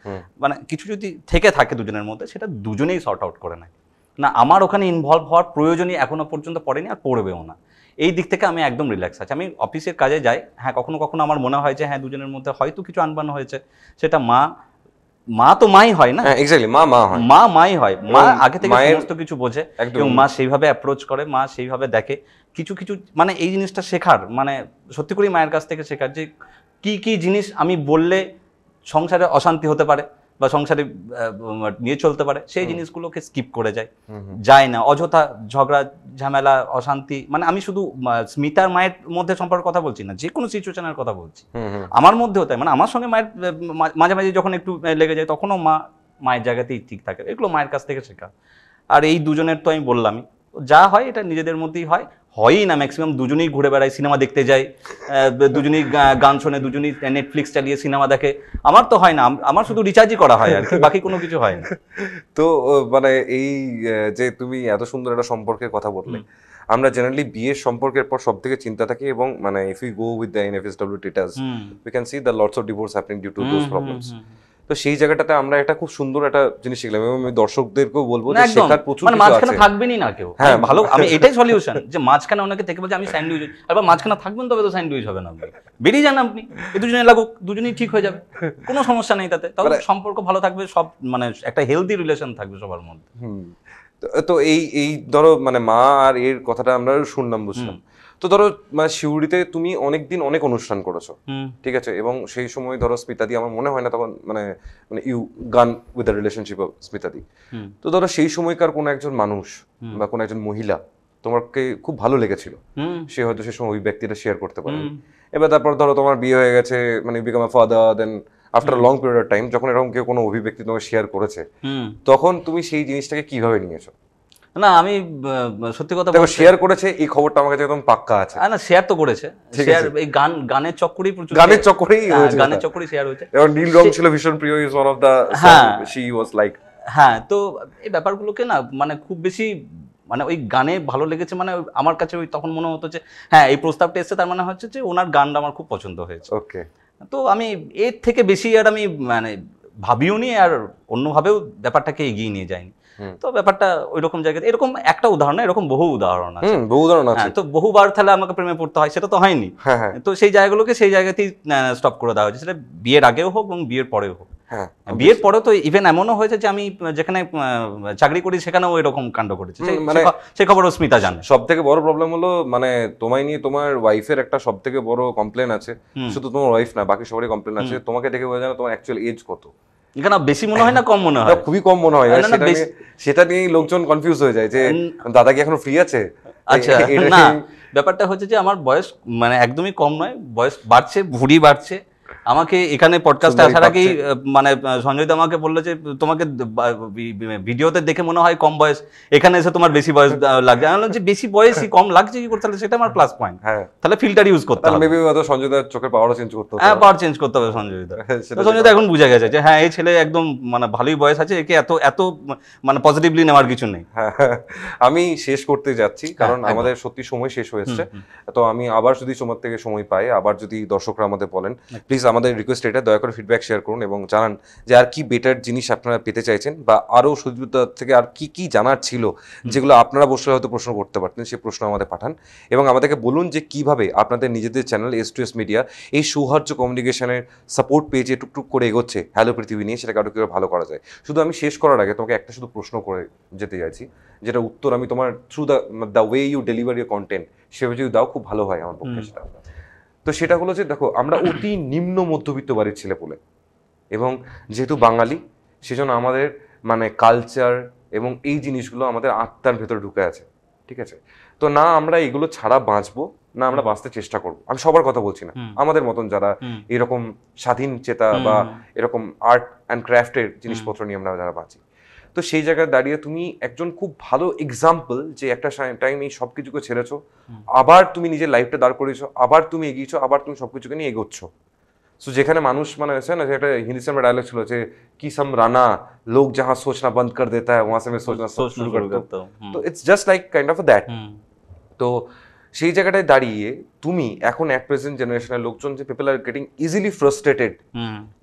মানে কিছু যদি থেকে থাকে দুজনের মধ্যে, সেটা দুজনেই সর্ট আউট করে নেয়। না, আমার ওখানে ইনভলভ হওয়ার প্রয়োজনই এখনো পর্যন্ত পড়েনি, আর পড়বেও না। এই দিক থেকে আমি একদম রিল্যাক্স আছি। আমি অফিসের কাজে যাই, হ্যাঁ কখনো কখনো আমার মনে হয় যে হ্যাঁ দুজনের মধ্যে হয়তো কিছু আনবান হয়েছে, সেটা মা তো মাই হয় না, এক্স্যাক্টলি মা মাই হয়, মা আগে থেকে সমস্ত কিছু বোঝে এবং মা সেইভাবে অ্যাপ্রোচ করে, মা সেইভাবে দেখে। কিছু মানে এই জিনিসটা শেখার, মানে সত্যি করে মায়ের কাছ থেকে শেখার, যে কি কি জিনিস আমি বললে সংসারে অশান্তি হতে পারে বা সংসারে নিয়ে চলতে পারে, সেই জিনিসগুলোকে স্কিপ করে যায় না, অযথা ঝগড়া ঝামেলা অশান্তি। মানে আমি শুধু স্মিতার মায়ের মধ্যে সম্পর্কের কথা বলছি না, যে কোনো সিচুয়েশনের কথা বলছি, আমার মধ্যেও তাই। মানে আমার সঙ্গে মায়ের মাঝে মাঝে যখন একটু লেগে যায়, তখনও মায়ের জায়গাতেই ঠিক থাকে। এগুলো মায়ের কাছ থেকে শেখা। আর এই দুজনের তো আমি বললামই, যা হয় এটা নিজেদের মধ্যেই হয়ই না। ম্যাক্সিমাম দুজনেই ঘুরে বেড়ায়, সিনেমা দেখতে যায়, দুজনেই গান শোনে, দুজনেই নেটফ্লিক্স চালিয়ে সিনেমা দেখে। আমার তো হয় না, আমার শুধু রিচার্জই করা হয় আর কি, বাকি কোনো কিছু হয় না। তো মানে এই যে তুমি এত সুন্দর একটা সম্পর্কের কথা বললে, আমরা জেনারেলি বিয়ের সম্পর্কের পর সব থেকে চিন্তা থাকি, এবং মানে if you go with the NFSW status we can see the lots of divorce happening due to those problems. তো সেই জায়গাটাতে আমরা একটা খুব সুন্দর একটা জিনিস শিখলাম, এবং আমি দর্শকদেরকেও বলবো যে শেখার প্রচুর কিছু আছে। মাঝখানে থাকবেনই না কেউ, হ্যাঁ ভালো, আমি এটাই সলিউশন, যে মাঝখানে অনেকে থেকে বলছে আমি স্যান্ডউইচ, আবার মাঝখানে থাকবেন তবে তো স্যান্ডউইচ হবে না, আপনি বেরিয়ে যান, আপনি দুজনে লাগুক, দুজনেই ঠিক হয়ে যাবে, কোনো সমস্যা নেই তাতে, তবে সম্পর্ক ভালো থাকবে, সব মানে একটা হেলদি রিলেশন থাকবে সবার মধ্যে। তো এই ধরো মানে মা আর এর কথাটা আমরা শুনলাম, বুঝলাম। তো ধরো মানে শিউরিতে তুমি অনেকদিন অনেক অনুষ্ঠান করেছো, ঠিক আছে, এবং সেই সময় ধরো স্মিতাদি, আমার মনে হয় না তখন মানে you gone with the relationship of স্মিতাদি। তো ধরো সেই সময়কার কোনো একজন মানুষ বা কোনো একজন মহিলা তোমাকে খুব ভালো লেগেছিল, সে হয়তো সে সময় ওই ব্যক্তিটা শেয়ার করতে পারে। এবার তারপর ধরো তোমার বিয়ে হয়ে গেছে, মানে become a father, then after long period of time যখন এরকম কেউ কোনো অভিব্যক্তি তোমাকে শেয়ার করেছে, তখন তুমি সেই জিনিসটাকে কিভাবে নিয়েছো? না, আমি সত্যি কথা বলতে, শেয়ার করেছে এই খবরটা আমার কাছে একদম পাক্কা আছে। না, শেয়ার তো করেছে, শেয়ার এই গানের চক্করেই প্রচুর, গানের চক্করেই শেয়ার হয়েছে। এবং নীল রং ছিল ভীষণ প্রিয়, is one of the she was like. হ্যাঁ, তো এই ব্যাপারগুলোকে না মানে খুব বেশি মানে ওই গানে ভালো লেগেছে, মানে আমার কাছে ওই তখন মনে হতো যে হ্যাঁ এই প্রস্তাবটা এসেছে, তার মানে হচ্ছে যে ওনার গানটা আমার খুব পছন্দ হয়েছে। ওকে, তো আমি এর থেকে বেশি আর আমি মানে ভাবিও নি, আর অন্যভাবেও ব্যাপারটাকে এগিয়ে নিয়ে যাইনি। তো ব্যাপারটা ওই রকম জায়গাতে এরকম একটা উদাহরণ না, এরকম বহু উদাহরণ আছে। বহু উদাহরণ আছে। তো বহুবার তাহলে আমাকে প্রেমে পড়তে হয়, সেটা তো হয়নি। তো সেই জায়গাগুলোকে সেই জায়গাতেই স্টপ করে দেওয়া হয়েছে, সেটা বিয়ের আগেও হোক এবং বিয়ের পরেও হোক। বিয়ের পরে তো ইভেন এমনও হয়েছে যে আমি যেখানে চাকরি করি সেখানেও এরকম কাণ্ড করেছে, মানে সেই খবরও স্মিতা জানে। সব থেকে বড় প্রবলেম হলো মানে তোমায় নিয়ে তোমার ওয়াইফের একটা সব থেকে বড় কমপ্লেন আছে, শুধু তোমার ওয়াইফ না বাকি সবারই কমপ্লেন আছে, তোমাকে দেখে বোঝা যায় না তোমার অ্যাকচুয়াল এজ কত। এখানে বেশি মনে হয় না কম মনে হয়? খুবই কম মনে হয়, সেটা নিয়েই লোকজন কনফিউজ হয়ে যায় যে দাদা কি এখনো ফ্রি আছে। আচ্ছা না, ব্যাপারটা হচ্ছে যে আমার বয়স মানে একদমই কম নয়, বয়স বাড়ছে, ভুঁড়ি বাড়ছে। আমাকে এখানে পডকাস্টে আসার আগেই মানে সঞ্জয় দা আমাকে বললো যে তোমাকে ভিডিওতে দেখে মনে হয় কম বয়স, এখানে এসে তোমার বেশি বয়স লাগছে। আমি বললাম যে বেশি বয়সই কম লাগছে কি করতে, তাহলে সেটা আমার প্লাস পয়েন্ট। তাহলে ফিল্টার ইউজ করতে হবে। মেবি হয়তো সঞ্জয় দার চোখের পাওয়ারও চেঞ্জ করতে হবে। হ্যাঁ, পাওয়ার চেঞ্জ করতে হবে সঞ্জয় দা। সঞ্জয় দা এখন বুঝে গেছে যে হ্যাঁ এই ছেলে একদম মানে ভালোই বয়স আছে, একে এত মানে পজিটিভলি নেওয়ার কিছু নেই। আমি শেষ করতে যাচ্ছি কারণ আমাদের সত্যি সময় শেষ হয়েছে। তো আমি আবার যদি সময় থেকে সময় পাই, আবার যদি দর্শকরা আমাদের বলেন, প্লিজ আমাদের রিকোয়েস্ট এটা দয়া করে ফিডব্যাক শেয়ার করুন এবং জানান যে আর কি বেটার জিনিস আপনারা পেতে চাইছেন, বা আরও সুযোগতা থেকে আর কি কি জানার ছিল যেগুলো আপনারা বসে হয়তো প্রশ্ন করতে পারতেন, সেই প্রশ্ন আমাদের পাঠান এবং আমাদেরকে বলুন যে কিভাবে আপনাদের নিজেদের চ্যানেল S2S মিডিয়া এই সৌহার্দ্য কমিউনিকেশনের সাপোর্ট পেজে টুকটুক করে এগোচ্ছে হ্যালো পৃথিবী নিয়ে, সেটাকে আরও কীভাবে ভালো করা যায়। শুধু আমি শেষ করার আগে তোমাকে একটা শুধু প্রশ্ন করে যেতে চাইছি, যেটা উত্তর আমি তোমার through the way you deliver your content সেভাবে যদি দাও খুব ভালো হয় আমার পক্ষে সেটা। তো সেটা হলো যে দেখো আমরা অতি নিম্ন মধ্যবিত্ত বাড়ির ছেলে বলে, এবং যেহেতু বাঙালি সেজন্য আমাদের মানে কালচার এবং এই জিনিসগুলো আমাদের আত্মার ভেতরে ঢুকে আছে, ঠিক আছে? তো না আমরা এগুলো ছাড়া বাঁচবো, না আমরা বাঁচতে চেষ্টা করবো। আমি সবার কথা বলছি না, আমাদের মতন যারা এরকম স্বাধীন চেতা বা এরকম আর্ট অ্যান্ড ক্রাফটের জিনিসপত্র নিয়ে আমরা যারা বাঁচি। তো সেই জায়গায় দাঁড়িয়ে তুমি একজন খুব ভালো এক্সাম্পল যে একটা টাইম এই সব কিছুকে ছেড়েছো, আবার তুমি নিজের লাইফটা দাঁড় করিয়েছো, আবার তুমি এগিয়েছো, আবার তুমি সবকিছুকে নিয়ে এগোচ্ছ। সো যেখানে মানুষ মানে আছে না যে একটা হিন্দি সিনেমা ডায়লগ ছিল যে কি সমরানা লোক যাহা সোচনা বন্ধ কর দেতা হ্যায় ওয়া সে मैं सोचना शुरू करता हूं। তো it's just like kind of that. তো সেই জায়গাটায় দাঁড়িয়ে তুমি এখন অ্যাট প্রেজেন্ট জেনারেশনের লোকজন যে people are getting easily frustrated,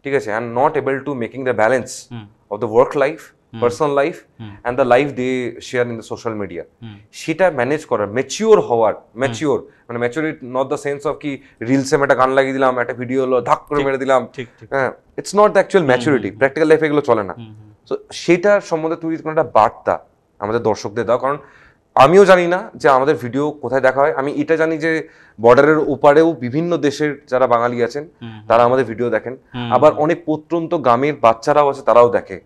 ঠিক আছে, and not able to making the balance of the work life, personal life and the life they share in the social media, সেটা ম্যানেজ করার ম্যাচিওর হওয়ার, mature মানে maturity not the sense of কি রিলসে আমি একটা গান লাগিয়ে দিলাম, একটা ভিডিও হলো ধাক করে মেরে দিলাম, হ্যাঁ, it's not the actual maturity. Practical লাইফে এগুলো চলে না। তো সেটার সম্বন্ধে তুমি কোনো একটা বার্তা আমাদের দর্শকদের দাও, কারণ আমিও জানি না যে আমাদের ভিডিও কোথায় দেখা হয়। আমি এটা জানি যে বর্ডারের ওপারেও বিভিন্ন দেশের যারা বাঙালি আছেন তারা আমাদের ভিডিও দেখেন, আবার অনেক প্রত্যন্ত গ্রামের বাচ্চারাও আছে তারাও দেখে,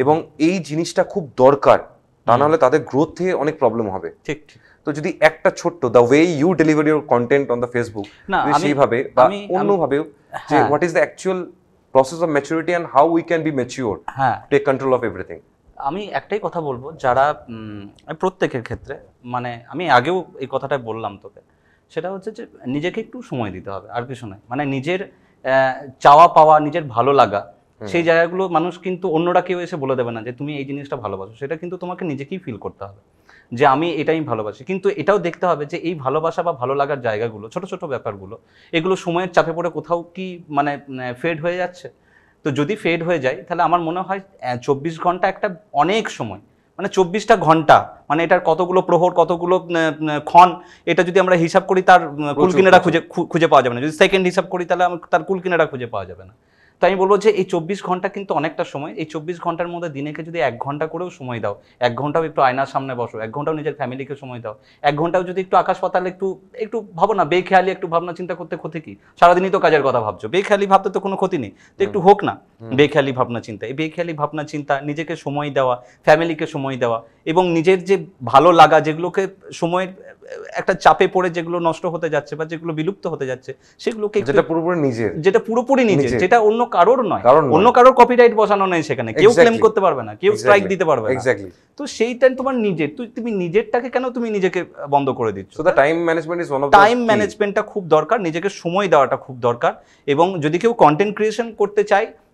এবং এই জিনিসটা খুব দরকার, তা নাহলে তাদের গ্রোথ থেকে অনেক প্রবলেম হবে। ঠিক। তো যদি একটা ছোট্ট the way you deliver your content on the Facebook সেইভাবে বা অন্যভাবেও যে what is the actual process of maturity and how we can be mature, take control of everything. আমি একটাই কথা বলবো, যারা প্রত্যেকের ক্ষেত্রে মানে আমি আগেও এই কথাটা বললাম তোকে, সেটা হচ্ছে যে নিজেকে একটু সময় দিতে হবে, আর কিছু নয়। মানে নিজের চাওয়া পাওয়া, নিজের ভালো লাগা, সেই জায়গাগুলো মানুষ কিন্তু অন্যরা কেউ এসে বলে দেবে না যে তুমি এই জিনিসটা ভালোবাসো, সেটা কিন্তু তোমাকে নিজেকেই ফিল করতে হবে যে আমি এটাই ভালোবাসি। কিন্তু এটাও দেখতে হবে যে এই ভালোবাসা বা ভালো লাগার জায়গাগুলো, ছোট ছোট ব্যাপারগুলো, এগুলো সময়ের চাপে পড়ে কোথাও কি মানে ফেড হয়ে যাচ্ছে। তো যদি ফেড হয়ে যায় তাহলে আমার মনে হয় 24 ঘন্টা একটা অনেক সময়, মানে 24টা ঘন্টা মানে এটার কতগুলো প্রহর, কতগুলো ক্ষণ, এটা যদি আমরা হিসাব করি তার কুলকিনারা খুঁজে পাওয়া যাবে না। যদি সেকেন্ড হিসাব করি তাহলে তার কুলকিনারা খুঁজে পাওয়া যাবে না। তো আমি বলবো যে এই 24 ঘন্টা কিন্তু অনেকটা সময়। এই 24 ঘন্টার মধ্যে দিনেকে যদি 1 ঘন্টা করেও সময় দাও, 1 ঘন্টাও একটু আয়নার সামনে বসো, 1 ঘন্টাও নিজের ফ্যামিলিকে সময় দাও, 1 ঘন্টাও যদি একটু আকাশ পাতাল একটু ভাবো না, বেখেয়ালি একটু ভাবনা চিন্তা করতে ক্ষতি কি? সারাদিনই তো কাজের কথা ভাবছো, বেখেয়ালি ভাবতে তো কোনো ক্ষতি নেই। তো একটু হোক না বেখেয়ালি ভাবনা চিন্তা। এই বেখেয়ালি ভাবনা চিন্তা, নিজেকে সময় দেওয়া, ফ্যামিলিকে সময় দেওয়া, এবং নিজের যে ভালো লাগা যেগুলোকে সময়ের একটা চাপে পড়ে যেগুলো নষ্ট হতে যাচ্ছে বা যেগুলো বিলুপ্ত হতে যাচ্ছে, সেগুলোকে যেটা পুরোপুরি নিজের, যেটা অন্য কারোর নয়, অন্য কারোর কপিরাইট বসানো নেই সেখানে, কেউ ক্লেম করতে পারবে না, কেউ স্ট্রাইক দিতে পারবে না। তো সেইটা তোমার নিজের, তুমি নিজেরটাকে কেন তুমি নিজেকে বন্ধ করে দিচ্ছ? টাইম ম্যানেজমেন্টটা খুব দরকার, নিজেকে সময় দেওয়াটা খুব দরকার। এবং যদি কেউ কন্টেন্ট ক্রিয়েশন করতে চায়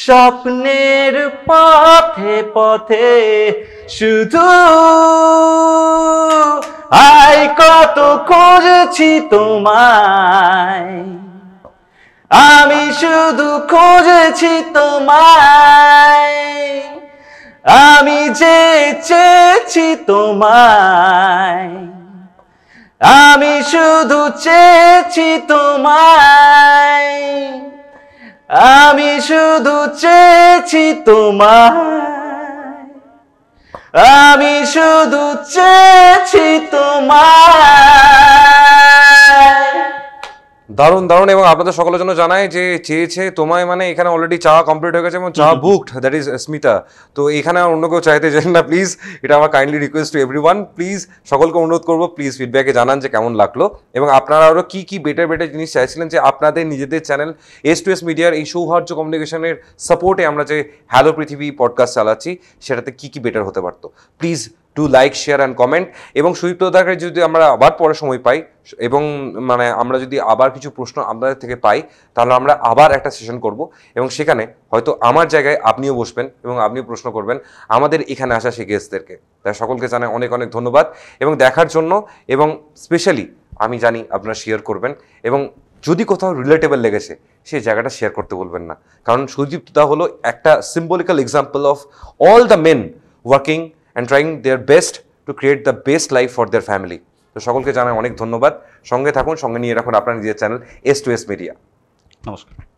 স্বপ্নের পথে পথে শুধু আয় কত খুঁজেছি তোমায়, আমি শুধু খুঁজেছি তোমায়, আমি যে চেয়েছি তোমায়, আমি শুধু চেয়েছি তোমায়, আমি শুধু চেয়েছি তোমায়, আমি শুধু চেয়েছি তোমায়। দারুণ দারুণ। এবং আপনাদের সকলের জন্য জানাই যে চেয়েছে তোমায় মানে এখানে অলরেডি চা কমপ্লিট হয়ে গেছে এবং চা বুকড, দ্যাট ইজ স্মিতা। তো এখানে আর অন্য কেউ চাইতে চান না প্লিজ, এটা আমার kindly request to everyone. Please সকলকে অনুরোধ করবো প্লিজ ফিডব্যাকে জানান যে কেমন লাগলো এবং আপনারা আরও কী কী বেটার বেটার জিনিস চাইছিলেন যে আপনাদের নিজেদের চ্যানেল S2S মিডিয়ার এই সৌহার্দ্য কমিউনিকেশনের সাপোর্টে আমরা যে হ্যালো পৃথিবী পডকাস্ট চালাচ্ছি সেটাতে কী কী বেটার হতে পারতো। Please to like, share and comment. এবং সুদীপ্তদাকে যদি আমরা আবার পরে সময় পাই এবং মানে আমরা যদি আবার কিছু প্রশ্ন আপনাদের থেকে পাই তাহলে আমরা আবার একটা সেশন করব এবং সেখানে হয়তো আমার জায়গায় আপনিও বসবেন এবং আপনিও প্রশ্ন করবেন আমাদের এখানে আসা সেই গেস্টদেরকে। তাই সকলকে জানাই অনেক অনেক ধন্যবাদ এবং দেখার জন্য। এবং স্পেশালি আমি জানি আপনারা শেয়ার করবেন এবং যদি কোথাও রিলেটেবল লেগেছে সেই জায়গাটা শেয়ার করতে বলবেন না, কারণ সুদীপ্তদা হলো একটা symbolical example of all the men working and trying their best to create the best life for their family. তো সকলকে জানাই অনেক ধন্যবাদ। সঙ্গে থাকুন, সঙ্গে নিয়ে রাখুন আপনার নিজের চ্যানেল S2S মিডিয়া। নমস্কার।